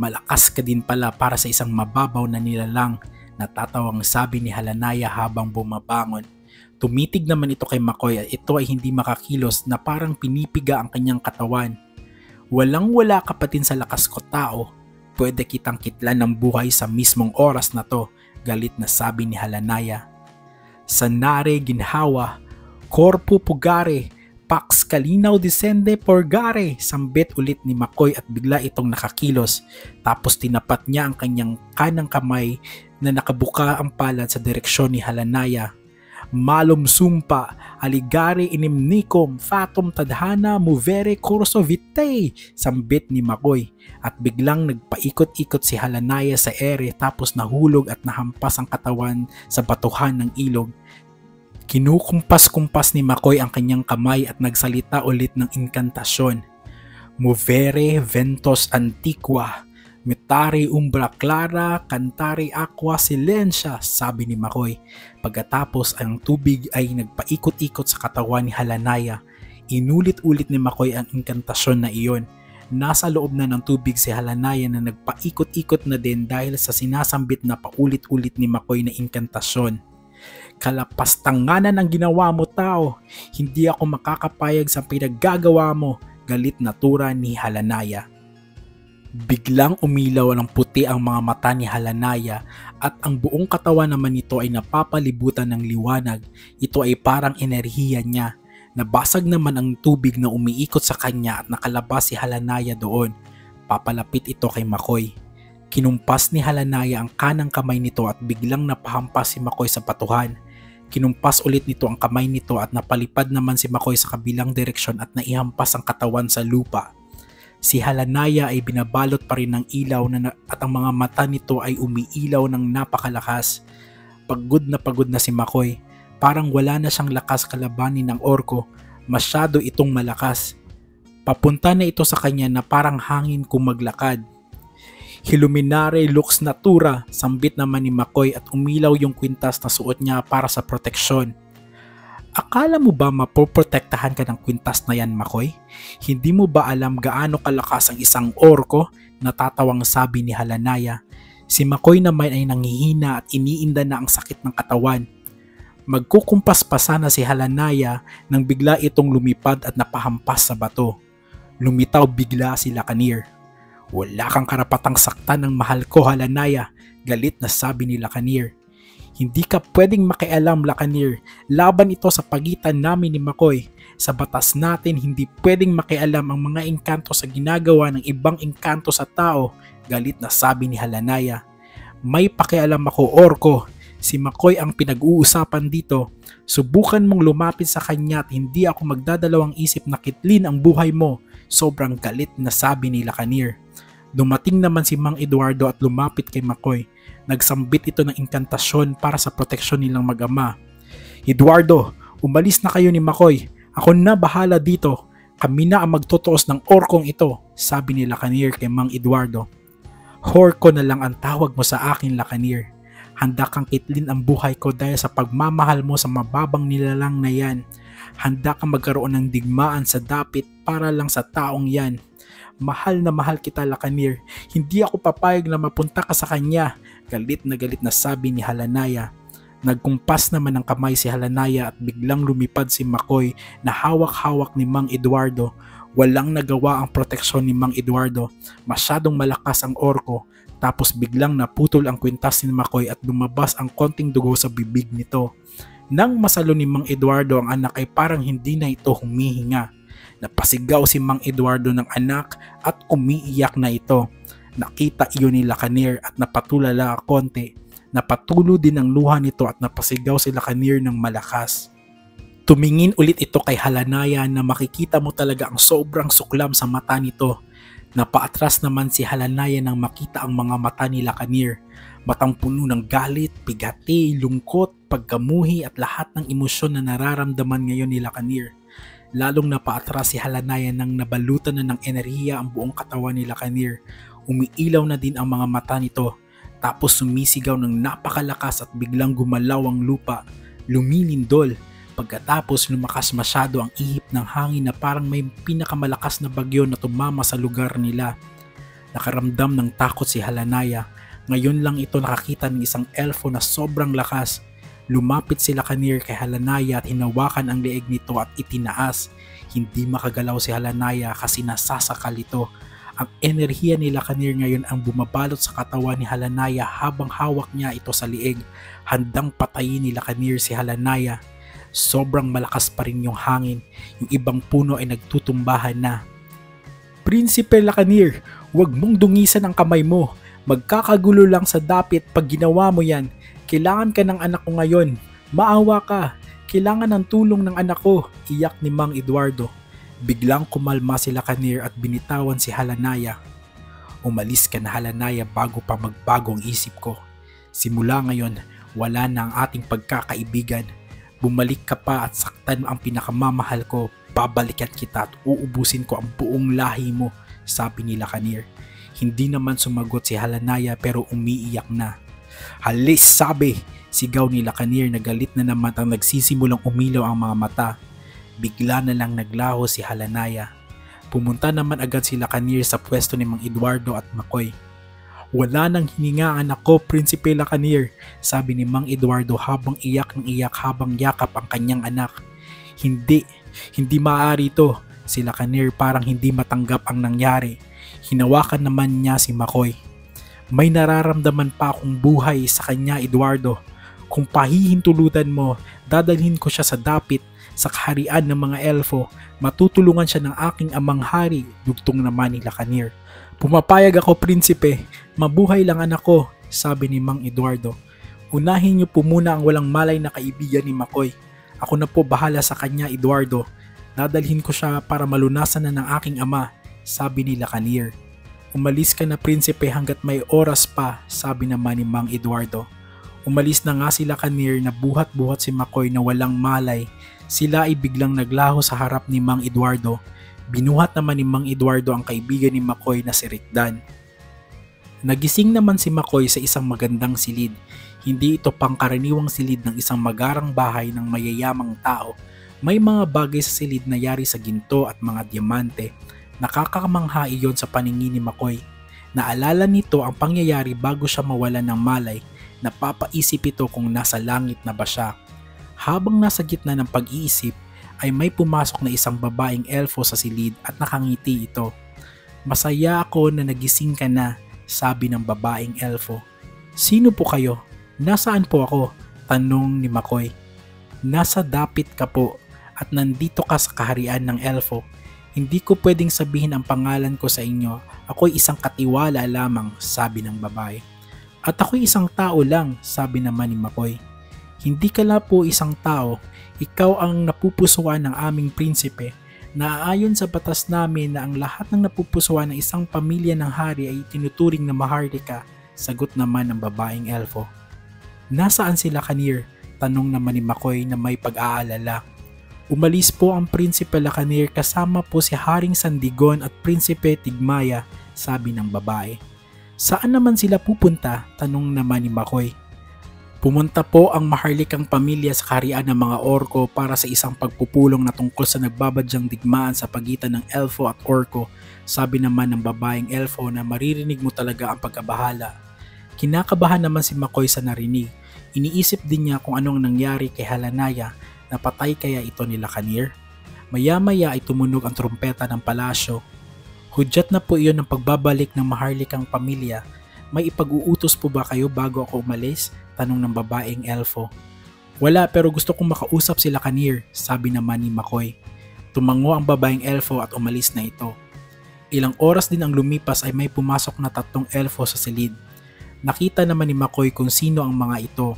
"Malakas ka din pala para sa isang mababaw na nilalang," natatawang sabi ni Halanaya habang bumabangon. Tumitig naman ito kay McCoy at ito ay hindi makakilos na parang pinipiga ang kanyang katawan. "Walang-wala ka patin sa lakas ko tao. Pwede kitang kitlan ng buhay sa mismong oras na to," galit na sabi ni Halanaya. "Sanare ginhawa, corpo pugare, pax kalinaw descende porgare," sambit ulit ni McCoy at bigla itong nakakilos. Tapos tinapat niya ang kanyang kanang kamay na nakabuka ang palad sa direksyon ni Halanaya. "Malum sumpa, aligare inimnikom, fatum tadhana movere corso vitae," sambit ni McCoy. At biglang nagpaikot-ikot si Halanaya sa ere tapos nahulog at nahampas ang katawan sa batuhan ng ilog. Kinukumpas-kumpas ni McCoy ang kanyang kamay at nagsalita ulit ng inkantasyon. "Movere ventos antiqua, metare umbra clara, cantare aqua silencia," sabi ni McCoy. Pagkatapos ang tubig ay nagpaikot-ikot sa katawan ni Halanaya. Inulit-ulit ni McCoy ang inkantasyon na iyon. Nasa loob na ng tubig si Halanaya na nagpaikot-ikot na din dahil sa sinasambit na paulit-ulit ni McCoy na inkantasyon. "Kalapastanganan ang ginawa mo tao. Hindi ako makakapayag sa pinaggagawa mo," galit na tura ni Halanaya. Biglang umilaw ng puti ang mga mata ni Halanaya at ang buong katawan naman nito ay napapalibutan ng liwanag. Ito ay parang enerhiya niya. Nabasag naman ang tubig na umiikot sa kanya at nakalabas si Halanaya doon. Papalapit ito kay McCoy. Kinumpas ni Halanaya ang kanang kamay nito at biglang napahampas si McCoy sa batuhan. Kinumpas ulit nito ang kamay nito at napalipad naman si Makoy sa kabilang direksyon at naihampas ang katawan sa lupa. Si Halanaya ay binabalot pa rin ng ilaw at ang mga mata nito ay umiilaw ng napakalakas. Pagod na si Makoy. Parang wala na siyang lakas kalabanin ng orko. Masyado itong malakas. Papunta na ito sa kanya na parang hangin kung maglakad. Hiluminare lux natura, sambit naman ni Makoy at umilaw yung kwintas na suot niya para sa proteksyon. Akala mo ba mapoprotektahan ka ng kwintas na yan, Makoy? Hindi mo ba alam gaano kalakas ang isang orko? Natatawang sabi ni Halanaya. Si Makoy naman ay nanghihina at iniinda na ang sakit ng katawan. Magkukumpas pa sana si Halanaya nang bigla itong lumipad at napahampas sa bato. Lumitaw bigla si Lacanir. Wala kang karapatang saktan ng mahal ko, Halanaya, galit na sabi ni Lacanir. Hindi ka pwedeng makialam, Lacanir. Laban ito sa pagitan namin ni Makoy. Sa batas natin, hindi pwedeng makialam ang mga engkanto sa ginagawa ng ibang engkanto sa tao, galit na sabi ni Halanaya. May pakialam ako, orko. Si Makoy ang pinag-uusapan dito. Subukan mong lumapit sa kanya at hindi ako magdadalawang isip na kitlin ang buhay mo. Sobrang galit na sabi ni Lacanir. Dumating naman si Mang Eduardo at lumapit kay Makoy. Nagsambit ito ng inkantasyon para sa proteksyon nilang mag-ama. Eduardo, umalis na kayo ni Makoy. Ako na bahala dito. Kami na ang magtutuos ng orkong ito, sabi ni Lacanir kay Mang Eduardo. Horko na lang ang tawag mo sa akin, Lacanir. Handa kang kitlin ang buhay ko dahil sa pagmamahal mo sa mababang nilalang na yan. Handa kang magkaroon ng digmaan sa dapit para lang sa taong yan. Mahal na mahal kita, Lacanir. Hindi ako papayag na mapunta ka sa kanya. Galit na sabi ni Halanaya. Nagkumpas naman ng kamay si Halanaya at biglang lumipad si Makoy na hawak-hawak ni Mang Eduardo. Walang nagawa ang proteksyon ni Mang Eduardo. Masyadong malakas ang orko. Tapos biglang naputol ang kwintas ni Makoy at lumabas ang konting dugo sa bibig nito. Nang masalo ni Mang Eduardo ang anak ay parang hindi na ito humihinga. Napasigaw si Mang Eduardo ng anak at umiiyak na ito. Nakita iyon ni Lacanir at napatulala konti. Napatulo din ang luha nito at napasigaw si Lacanir ng malakas. Tumingin ulit ito kay Halanaya na makikita mo talaga ang sobrang suklam sa mata nito. Napaatras naman si Halanaya nang makita ang mga mata ni Lacanir. Matang puno ng galit, bigati, lungkot, pagkamuhi at lahat ng emosyon na nararamdaman ngayon ni Lacanir. Lalong napaatras si Halanaya nang nabalutan na ng enerhiya ang buong katawan ni Lacanir. Umiilaw na din ang mga mata nito. Tapos sumisigaw ng napakalakas at biglang gumalaw ang lupa. Lumilindol. Pagkatapos lumakas masyado ang ihip ng hangin na parang may pinakamalakas na bagyo na tumama sa lugar nila. Nakaramdam ng takot si Halanaya. Ngayon lang ito nakakita ng isang elfo na sobrang lakas. Lumapit si Lacanir kay Halanaya at hinawakan ang leeg nito at itinaas. Hindi makagalaw si Halanaya kasi nasasakal ito. Ang enerhiya ni Lacanir ngayon ang bumabalot sa katawan ni Halanaya habang hawak niya ito sa leeg. Handang patayin ni Lacanir si Halanaya. Sobrang malakas pa rin yung hangin. Yung ibang puno ay nagtutumbahan na. Prinsipe Lacanir, huwag mong dungisan ang kamay mo. Magkakagulo lang sa dapit pag ginawa mo yan. Kailangan ka ng anak ko ngayon. Maawa ka. Kailangan ng tulong ng anak ko, iyak ni Mang Eduardo. Biglang kumalma si Lacanir at binitawan si Halanaya. Umalis ka na, Halanaya, bago pa magbago ang isip ko. Simula ngayon, wala na ang ating pagkakaibigan. Bumalik ka pa at saktan ang pinakamamahal ko. Babalikan kita at uubusin ko ang buong lahi mo, sabi ni Lacanir. Hindi naman sumagot si Halanaya pero umiiyak na. Halis, sabi! Sigaw ni Lacanir na galit na naman ang nagsisimulang umilaw ang mga mata. Bigla na lang naglaho si Halanaya. Pumunta naman agad si Lacanir sa pwesto ni Mang Eduardo at Makoy. Wala nang hininga ang anak ko, Prinsipe Lacanir, sabi ni Mang Eduardo habang iyak ng iyak habang yakap ang kanyang anak. Hindi maaari ito. Si Lacanir parang hindi matanggap ang nangyari. Hinawakan naman niya si Makoy. May nararamdaman pa akong buhay sa kanya, Eduardo. Kung pahihintulutan mo, dadalhin ko siya sa dapit, sa kaharian ng mga elfo. Matutulungan siya ng aking amang hari, dugtong naman ni Lacanir. Pumapayag ako, Prinsipe. Mabuhay lang anak ko, sabi ni Mang Eduardo. Unahin niyo po muna ang walang malay na kaibigan ni McCoy. Ako na po bahala sa kanya, Eduardo. Dadalhin ko siya para malunasan na ng aking ama, sabi ni Lacanir. Umalis ka na prinsipe hanggat may oras pa, sabi naman ni Mang Eduardo. Umalis na nga si Lacanir na buhat-buhat si McCoy na walang malay. Sila ay biglang naglaho sa harap ni Mang Eduardo. Binuhat naman ni Mang Eduardo ang kaibigan ni McCoy na si Rikdan. Nagising naman si McCoy sa isang magandang silid. Hindi ito pangkaraniwang silid ng isang magarang bahay ng mayayamang tao. May mga bagay sa silid na yari sa ginto at mga diamante. Nakakamangha iyon sa paningin ni McCoy. Naalala nito ang pangyayari bago siya mawalan ng malay. Napapaisip ito kung nasa langit na ba siya. Habang nasa gitna ng pag-iisip ay may pumasok na isang babaeng elfo sa silid at nakangiti ito. Masaya ako na nagising ka na, sabi ng babaeng elfo. Sino po kayo? Nasaan po ako? Tanong ni McCoy. Nasa dapit ka po at nandito ka sa kaharian ng elfo. Hindi ko pwedeng sabihin ang pangalan ko sa inyo. Ako'y isang katiwala lamang, sabi ng babae. At ako'y isang tao lang, sabi naman ni McCoy. Hindi ka lang po isang tao, ikaw ang napupusuan ng aming prinsipe. Naaayon sa batas namin na ang lahat ng napupusuan ng isang pamilya ng hari ay tinuturing na maharlika, sagot naman ng babaeng elfo. Nasaan si Lacanir? Tanong naman ni McCoy na may pag-aalala. Umalis po ang Prinsipe Lacanir kasama po si Haring Sandigon at Prinsipe Tigmaya, sabi ng babae. Saan naman sila pupunta? Tanong naman ni McCoy. Pumunta po ang maharlikang pamilya sa kaharian ng mga orko para sa isang pagpupulong na tungkol sa nagbabadyang digmaan sa pagitan ng elfo at orko, sabi naman ng babaeng elfo na maririnig mo talaga ang pagkabahala. Kinakabahan naman si McCoy sa narinig. Iniisip din niya kung anong nangyari kay Halanaya, napatay kaya ito ni Lacanir? Maya-maya ay tumunog ang trumpeta ng palasyo. Hudyat na po iyon ng pagbabalik ng maharlikang pamilya. May ipag-uutos po ba kayo bago ako umalis? Tanong ng babaeng elfo. Wala pero gusto kong makausap si Lacanir, sabi naman ni McCoy. Tumango ang babaeng elfo at umalis na ito. Ilang oras din ang lumipas ay may pumasok na 3 elfo sa silid. Nakita naman ni McCoy kung sino ang mga ito.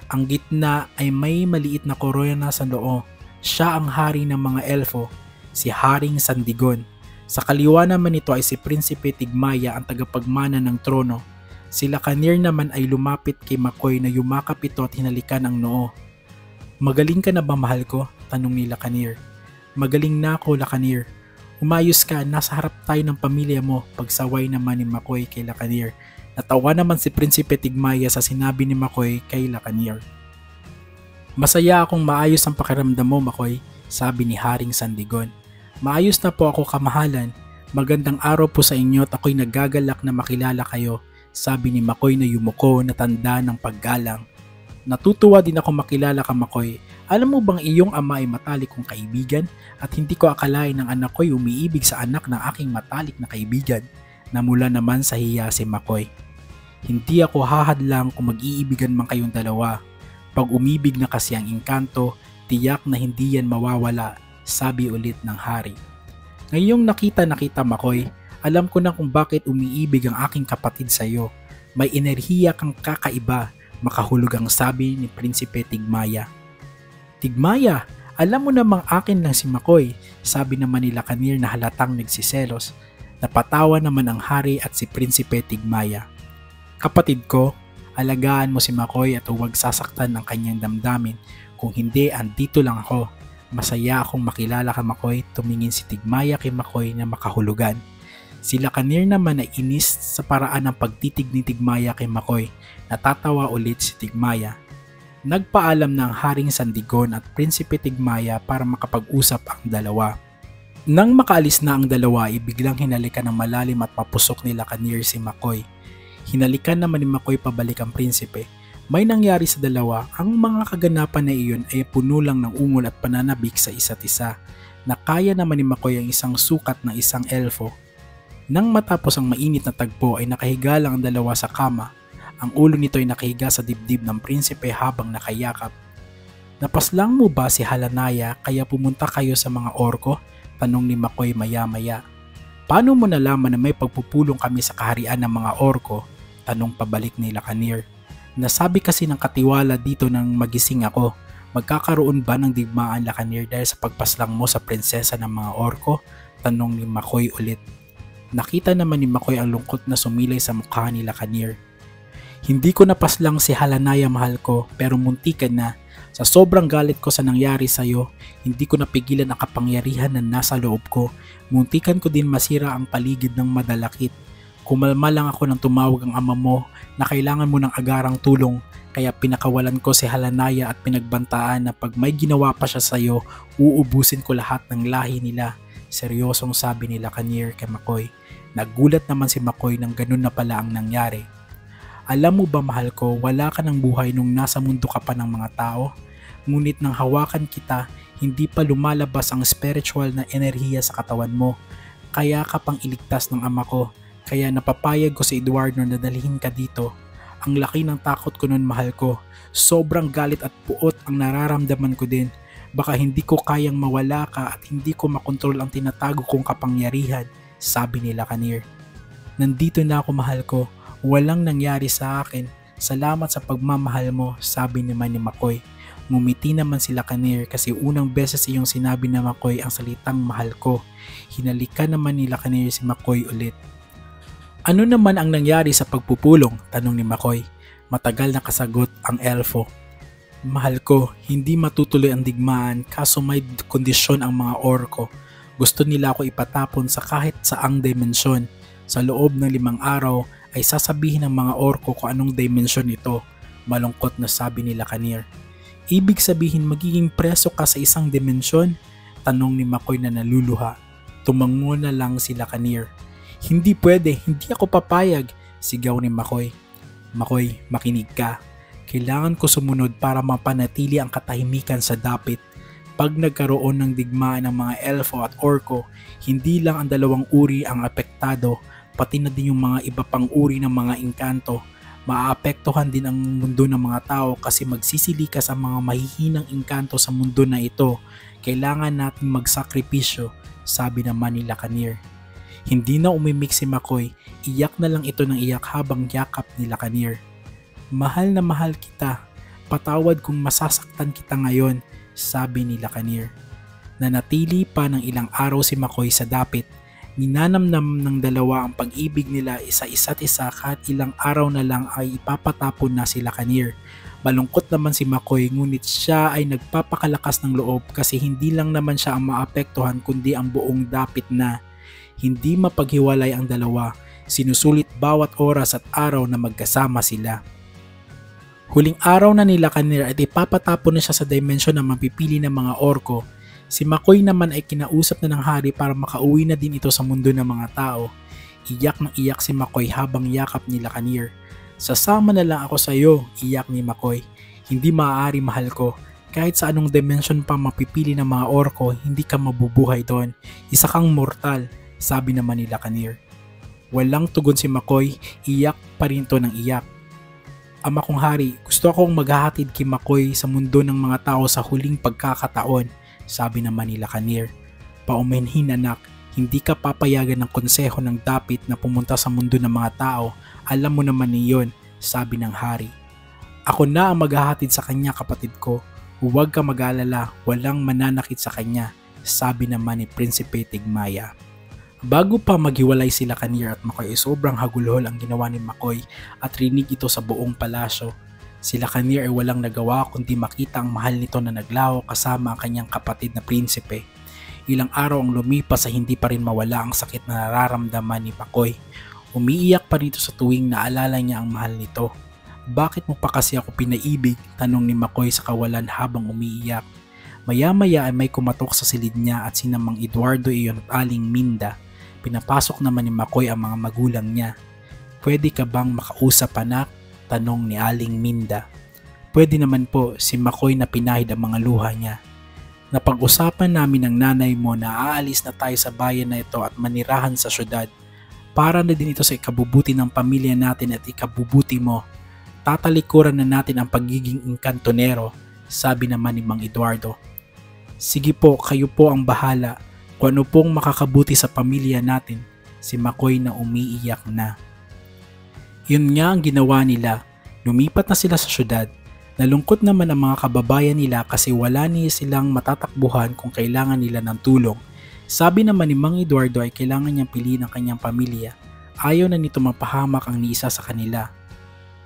Ang gitna ay may maliit na korona sa noo. Siya ang hari ng mga elfo, si Haring Sandigon. Sa kaliwa naman nito ay si Prinsipe Tigmaya ang tagapagmana ng trono. Si Lacanir naman ay lumapit kay McCoy na yumakap ito at hinalikan ang noo. Magaling ka na ba mahal ko? Tanong ni Lacanir. Magaling na ako, Lacanir. Umayos ka, nasa harap tayo ng pamilya mo, pagsaway naman ni McCoy kay Lacanir. Natawa naman si Prinsipe Tigmaya sa sinabi ni McCoy kay Lacanir. Masaya akong maayos ang pakiramdam mo, McCoy, sabi ni Haring Sandigon. Maayos na po ako, kamahalan. Magandang araw po sa inyo at ako'y nagagalak na makilala kayo, sabi ni McCoy na yumuko na tanda ng paggalang. Natutuwa din ako makilala ka, McCoy. Alam mo bang iyong ama ay matalik kong kaibigan at hindi ko akalain ng anak ko'y umiibig sa anak ng aking matalik na kaibigan. Namula naman sa hiya si McCoy. Hindi ako hahadlang kung mag-iibigan man kayong dalawa. Pag umibig na kasi ang engkanto, tiyak na hindi yan mawawala, sabi ulit ng hari. Ngayong nakita McCoy, alam ko na kung bakit umiibig ang aking kapatid sa iyo. May enerhiya kang kakaiba, makahulog ang sabi ni Prinsipe Tigmaya. Tigmaya, alam mo namang akin lang si McCoy, sabi naman ni Lacanir na halatang nagsiselos. Napatawa naman ang hari at si Prinsipe Tigmaya. Kapatid ko, alagaan mo si McCoy at huwag sasaktan ang kanyang damdamin. Kung hindi, andito lang ako. Masaya akong makilala ka, McCoy, tumingin si Tigmaya kay McCoy na makahulugan. Si Lacanir naman ay inis sa paraan ng pagtitig ni Tigmaya kay McCoy. Natatawa ulit si Tigmaya. Nagpaalam na ang Haring Sandigon at Prinsipe Tigmaya para makapag-usap ang dalawa. Nang makaalis na ang dalawa ay biglang hinalikan ng malalim at papusok ni Lacanir si McCoy. Hinalikan naman ni McCoy pabalik ang prinsipe. May nangyari sa dalawa, ang mga kaganapan na iyon ay puno lang ng ungol at pananabik sa isa't isa. Nakaya naman ni McCoy ang isang sukat ng isang elfo. Nang matapos ang mainit na tagpo ay nakahiga lang ang dalawa sa kama. Ang ulo nito ay nakahiga sa dibdib ng prinsipe habang nakayakap. Napaslang mo ba si Halanaya kaya pumunta kayo sa mga orko? Tanong ni McCoy maya-maya. Paano mo nalaman na may pagpupulong kami sa kaharian ng mga orko? Tanong pabalik ni Lacanir. Nasabi kasi ng katiwala dito nang magising ako, magkakaroon ba ng digmaan Lacanir dahil sa pagpaslang mo sa prinsesa ng mga orko? Tanong ni McCoy ulit. Nakita naman ni McCoy ang lungkot na sumilay sa mukha ni Lacanir. Hindi ko napaslang si Halanaya mahal ko pero muntikan na. Sa sobrang galit ko sa nangyari sa'yo, hindi ko napigilan ang kapangyarihan na nasa loob ko. Muntikan ko din masira ang paligid ng madalakit. Kumalma lang ako nang tumawag ang ama mo na kailangan mo ng agarang tulong kaya pinakawalan ko si Halanaya at pinagbantaan na pag may ginawa pa siya sa'yo, uubusin ko lahat ng lahi nila. Seryosong sabi ni Lacanir kay McCoy. Nagulat naman si McCoy nang ganun na pala ang nangyari. Alam mo ba mahal ko, wala ka ng buhay nung nasa mundo ka pa ng mga tao? Ngunit nang hawakan kita, hindi pa lumalabas ang spiritual na enerhiya sa katawan mo. Kaya ka pang iligtas ng ama ko. Kaya napapayag ko si Eduardo na dalhin ka dito. Ang laki ng takot ko nun mahal ko. Sobrang galit at puot ang nararamdaman ko din. Baka hindi ko kayang mawala ka at hindi ko makontrol ang tinatago kong kapangyarihan, sabi ni Lacanir. Nandito na ako mahal ko. Walang nangyari sa akin. Salamat sa pagmamahal mo, sabi naman ni McCoy. Ngumiti naman si Lacanir kasi unang beses iyong sinabi na McCoy ang salitang mahal ko. Hinalikan naman ni Lacanir si McCoy ulit. Ano naman ang nangyari sa pagpupulong? Tanong ni McCoy. Matagal na kasagot ang elfo. Mahal ko, hindi matutuloy ang digmaan kaso may kondisyon ang mga orko. Gusto nila ako ipatapon sa kahit saang dimensyon. Sa loob ng 5 araw ay sasabihin ng mga orko kung anong dimensyon ito. Malungkot na sabi ni Lacanir. Ibig sabihin magiging preso ka sa isang dimensyon? Tanong ni McCoy na naluluha. Tumango na lang si Lacanir. Hindi pwede, hindi ako papayag, sigaw ni McCoy. McCoy, makinig ka. Kailangan ko sumunod para mapanatili ang katahimikan sa dapit. Pag nagkaroon ng digmaan ng mga elfo at orko, hindi lang ang 2 uri ang apektado, pati na din yung mga iba pang uri ng mga engkanto. Maaapektuhan din ang mundo ng mga tao kasi magsisilika sa mga mahihinang engkanto sa mundo na ito. Kailangan natin magsakripisyo, sabi naman ni Lacanir. Hindi na umimik si McCoy, iyak na lang ito ng iyak habang yakap ni Lacanir. Mahal na mahal kita, patawad kung masasaktan kita ngayon, sabi ni Lacanir. Nanatili pa ng ilang araw si McCoy sa dapit. Ninanamnam ng dalawa ang pag-ibig nila sa isa't isa kahit ilang araw na lang ay ipapatapon na si Lacanir. Malungkot naman si McCoy ngunit siya ay nagpapakalakas ng loob kasi hindi lang naman siya ang maapektuhan kundi ang buong dapit na. Hindi mapaghiwalay ang dalawa, sinusulit bawat oras at araw na magkasama sila. Huling araw na ni Lacanir at ipapatapon na siya sa dimensyon na mapipili ng mga orko. Si McCoy naman ay kinausap na ng hari para makauwi na din ito sa mundo ng mga tao. Iyak ng iyak si McCoy habang yakap ni Lacanir. Sasama na lang ako sa iyo, iyak ni McCoy. Hindi maaari mahal ko. Kahit sa anong dimensyon pa mapipili ng mga orko, hindi ka mabubuhay doon. Isa kang mortal, sabi naman ni Lacanir. Walang tugon si McCoy, iyak pa rin to ng iyak. Ama kong hari, gusto akong maghahatid kay McCoy sa mundo ng mga tao sa huling pagkakataon, sabi naman ni Lacanir. Paumanhin anak, hindi ka papayagan ng konseho ng dapit na pumunta sa mundo ng mga tao, alam mo naman niyon, sabi ng hari. Ako na ang maghahatid sa kanya kapatid ko, huwag ka mag-alala, walang mananakit sa kanya, sabi naman ni Prinsipe Tigmaya. Bago pa maghiwalay si Lacanir at McCoy, sobrang hagulhol ang ginawa ni McCoy at rinig ito sa buong palasyo. Si Lacanir ay walang nagawa kundi makita ang mahal nito na naglaho kasama ang kanyang kapatid na prinsipe. Ilang araw ang lumipas sa hindi pa rin mawala ang sakit na nararamdaman ni McCoy. Umiiyak pa rito sa tuwing naalala niya ang mahal nito. Bakit mo pa kasi ako pinaibig? Tanong ni McCoy sa kawalan habang umiiyak. Maya-maya ay may kumatok sa silid niya at sinamang Eduardo iyon at Aling Minda. Pinapasok naman ni McCoy ang mga magulang niya. Pwede ka bang makausap anak? Tanong ni Aling Minda. Pwede naman po, si McCoy na pinahid ang mga luha niya. Napag-usapan namin ng nanay mo na aalis na tayo sa bayan na ito at manirahan sa syudad. Para na din ito sa ikabubuti ng pamilya natin at ikabubuti mo. Tatalikuran na natin ang pagiging engkantonero, sabi naman ni Mang Eduardo. Sige po, kayo po ang bahala. Kung ano pong makakabuti sa pamilya natin, si McCoy na umiiyak na. Yun nga ang ginawa nila. Lumipat na sila sa syudad. Nalungkot naman ang mga kababayan nila kasi wala niya silang matatakbuhan kung kailangan nila ng tulong. Sabi naman ni Mang Eduardo ay kailangan niyang piliin ang kanyang pamilya. Ayaw na nito mapahamak ang ni isa sa kanila.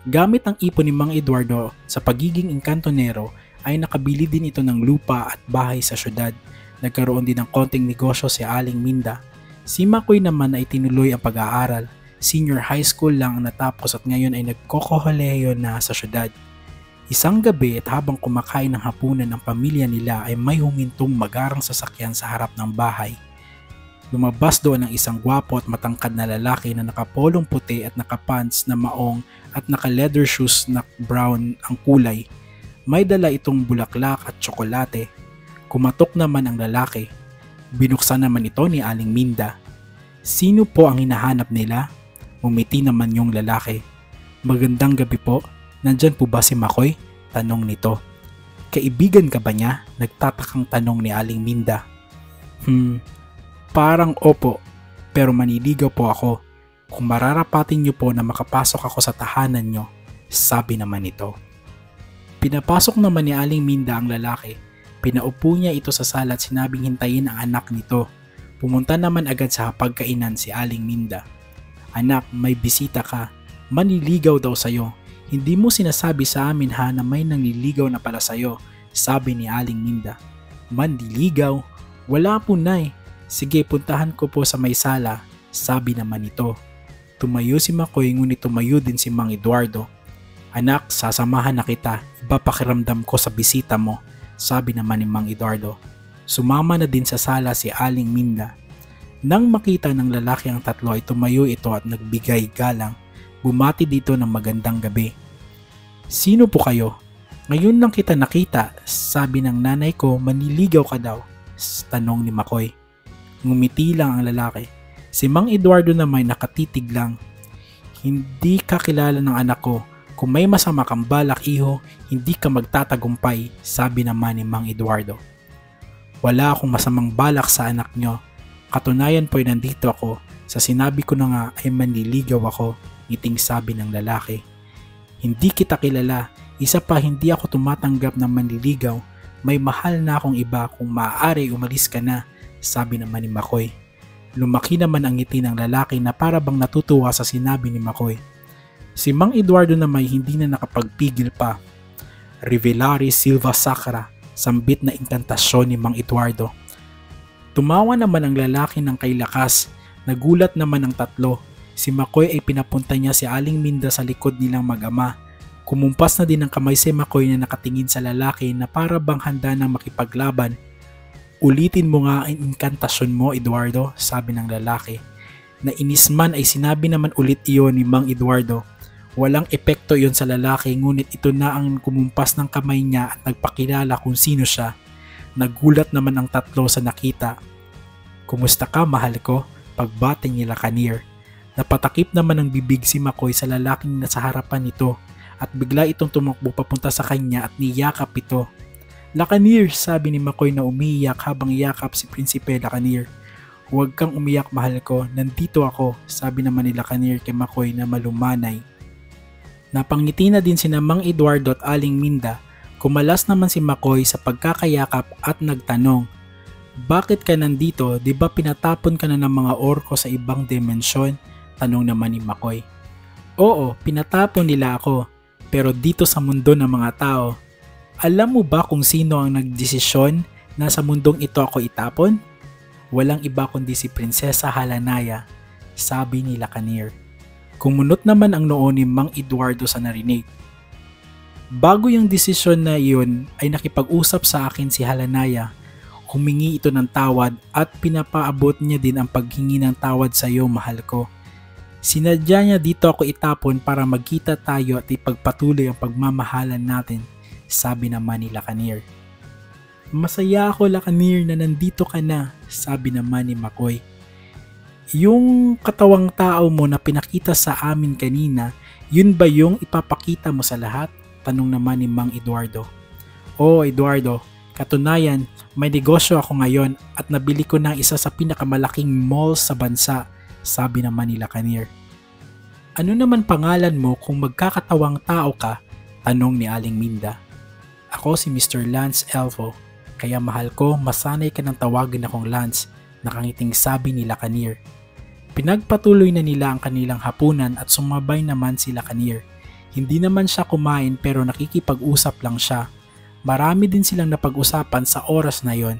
Gamit ang ipon ni Mang Eduardo sa pagiging engkantonero ay nakabili din ito ng lupa at bahay sa syudad. Nagkaroon din ng konting negosyo si Aling Minda. Si Makoy naman ay tinuloy ang pag-aaral. Senior high school lang ang natapos at ngayon ay nagkokolehiyo na sa syudad. Isang gabi at habang kumakain ng hapunan ang pamilya nila ay may humintong magarang sasakyan sa harap ng bahay. Lumabas doon ang isang gwapo at matangkad na lalaki na nakapolong puti at nakapants na maong at naka-leather shoes na brown ang kulay. May dala itong bulaklak at tsokolate. Kumatok naman ang lalaki. Binuksan naman ito ni Aling Minda. Sino po ang hinahanap nila? Umiti naman yung lalaki. Magandang gabi po. Nandyan po ba si Makoy? Tanong nito. Kaibigan ka ba niya? Nagtatakang tanong ni Aling Minda. Parang opo. Pero maniligaw po ako. Kung mararapatin niyo po na makapasok ako sa tahanan niyo, sabi naman ito. Pinapasok naman ni Aling Minda ang lalaki. Pinaupo niya ito sa sala at sinabing hintayin ang anak nito. Pumunta naman agad sa hapagkainan si Aling Minda. Anak, may bisita ka. Maniligaw daw sa'yo. Hindi mo sinasabi sa amin ha na may nanliligaw na pala sa'yo, sabi ni Aling Minda. Manliligaw? Wala po nay. Sige, puntahan ko po sa may sala, sabi naman ito. Tumayo si Makoy ngunit tumayo din si Mang Eduardo. Anak, sasamahan na kita. Iba pakiramdam ko sa bisita mo, sabi naman ni Mang Eduardo. Sumama na din sa sala si Aling Minda. Nang makita ng lalaki ang tatlo ay tumayo ito at nagbigay galang. Bumati dito ng magandang gabi. Sino po kayo? Ngayon lang kita nakita, sabi ng nanay ko manliligaw ka daw, tanong ni Makoy. Ngumiti lang ang lalaki. Si Mang Eduardo naman nakatitig lang. Hindi ka kilala ng anak ko. Kung may masama kang balak iho, hindi ka magtatagumpay, sabi naman ni Mang Eduardo. Wala akong masamang balak sa anak nyo. Katunayan po'y nandito ako. Sa sinabi ko na nga ay manliligaw ako, ngiting sabi ng lalaki. Hindi kita kilala. Isa pa hindi ako tumatanggap ng manliligaw. May mahal na akong iba, kung maaari umalis ka na, sabi naman ni Makoy. Lumaki naman ang ngiti ng lalaki na para bang natutuwa sa sinabi ni Makoy. Si Mang Eduardo na may hindi na nakapagpigil pa. Revelari Silva Sacra, sambit na inkantasyon ni Mang Eduardo. Tumawa naman ang lalaki ng kay lakas. Nagulat naman ang tatlo. Si Makoy ay pinapunta niya si Aling Minda sa likod nilang mag-ama. Kumumpas na din ang kamay si Makoy na nakatingin sa lalaki na para bang handa nang makipaglaban. Ulitin mo nga ang inkantasyon mo, Eduardo, sabi ng lalaki. Nainis man ay sinabi naman ulit iyon ni Mang Eduardo. Walang epekto iyon sa lalaki ngunit ito na ang kumumpas ng kamay niya at nagpakilala kung sino siya. Nagulat naman ang tatlo sa nakita. Kumusta ka, mahal ko? Pagbati ni Lacanir. Napatakip naman ang bibig si Makoy sa lalaking nasa harapan nito at bigla itong tumakbo papunta sa kanya at niyakap ito. Lacanir, sabi ni Makoy na umiiyak habang yakap si Prinsipe Lacanir. Huwag kang umiyak, mahal ko. Nandito ako, sabi naman ni Lacanir kay Makoy na malumanay. Napangiti na din sina Mang Eduardo at Aling Minda. Kumalas naman si Makoy sa pagkakayakap at nagtanong, bakit ka nandito? Di ba pinatapon ka na ng mga orko sa ibang dimensyon? Tanong naman ni Makoy. Oo, pinatapon nila ako. Pero dito sa mundo ng mga tao, alam mo ba kung sino ang nagdesisyon na sa mundong ito ako itapon? Walang iba kundi si Prinsesa Halanaya, sabi ni Lacanir. Kumunot naman ang noo ni Mang Eduardo sa narinig. Bago yung desisyon na iyon ay nakipag-usap sa akin si Halanaya. Humingi ito ng tawad at pinapaabot niya din ang paghingi ng tawad sa iyo, mahal ko. Sinadya niya dito ako itapon para magkita tayo at ipagpatuloy ang pagmamahalan natin, sabi naman ni Lacanir. Masaya ako, Lacanir, na nandito ka na, sabi naman ni Makoy. Yung katawang tao mo na pinakita sa amin kanina, yun ba yung ipapakita mo sa lahat? Tanong naman ni Mang Eduardo. Oo, Eduardo, katunayan, may negosyo ako ngayon at nabili ko ng isa sa pinakamalaking mall sa bansa, sabi naman ni Lacanir. Ano naman pangalan mo kung magkakatawang tao ka? Tanong ni Aling Minda. Ako si Mr. Lance Elfo, kaya mahal ko masanay ka ng tawagin akong Lance, nakangiting sabi ni Lacanir. Pinagpatuloy na nila ang kanilang hapunan at sumabay naman si Lacanir. Hindi naman siya kumain pero nakikipag-usap lang siya. Marami din silang napag-usapan sa oras na yon.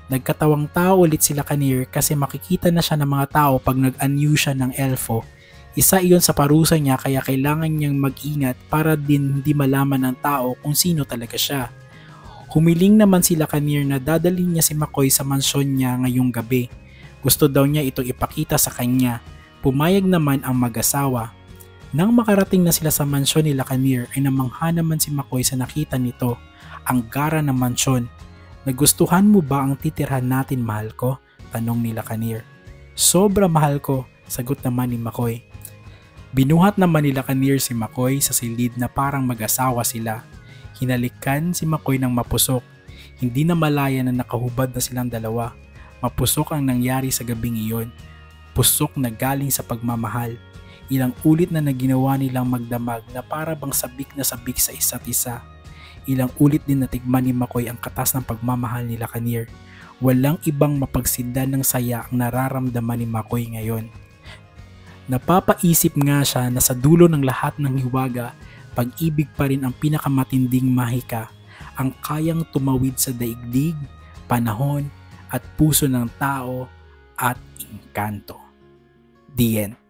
Nagkatawang tao ulit si Lacanir kasi makikita na siya ng mga tao pag nag-unnew siya ng elfo. Isa iyon sa parusa niya kaya kailangan niyang mag-ingat para din hindi malaman ng tao kung sino talaga siya. Humiling naman si Lacanir na dadalhin niya si McCoy sa mansyon niya ngayong gabi. Gusto daw niya itong ipakita sa kanya. Pumayag naman ang mag-asawa. Nang makarating na sila sa mansyon ni Lacanir ay namangha naman si McCoy sa nakita nito, ang gara ng mansyon. Nagustuhan mo ba ang titirhan natin, mahal ko? Tanong ni Lacanir. Sobra mahal ko, sagot naman ni McCoy. Binuhat naman ni Lacanir si McCoy sa silid na parang mag-asawa sila. Hinalikan si McCoy ng mapusok. Hindi na malaya na nakahubad na silang dalawa. Mapusok ang nangyari sa gabing iyon. Pusok na galing sa pagmamahal. Ilang ulit na naginawa nilang magdamag na para bang sabik na sabik sa isa't isa. Ilang ulit din natigman ni McCoy ang katas ng pagmamahal ni Lacanir. Walang ibang mapagsindan ng saya ang nararamdaman ni McCoy ngayon. Napapaisip nga siya na sa dulo ng lahat ng hiwaga, pag-ibig pa rin ang pinakamatinding mahika, ang kayang tumawid sa daigdig, panahon, at puso ng tao at engkanto. The end.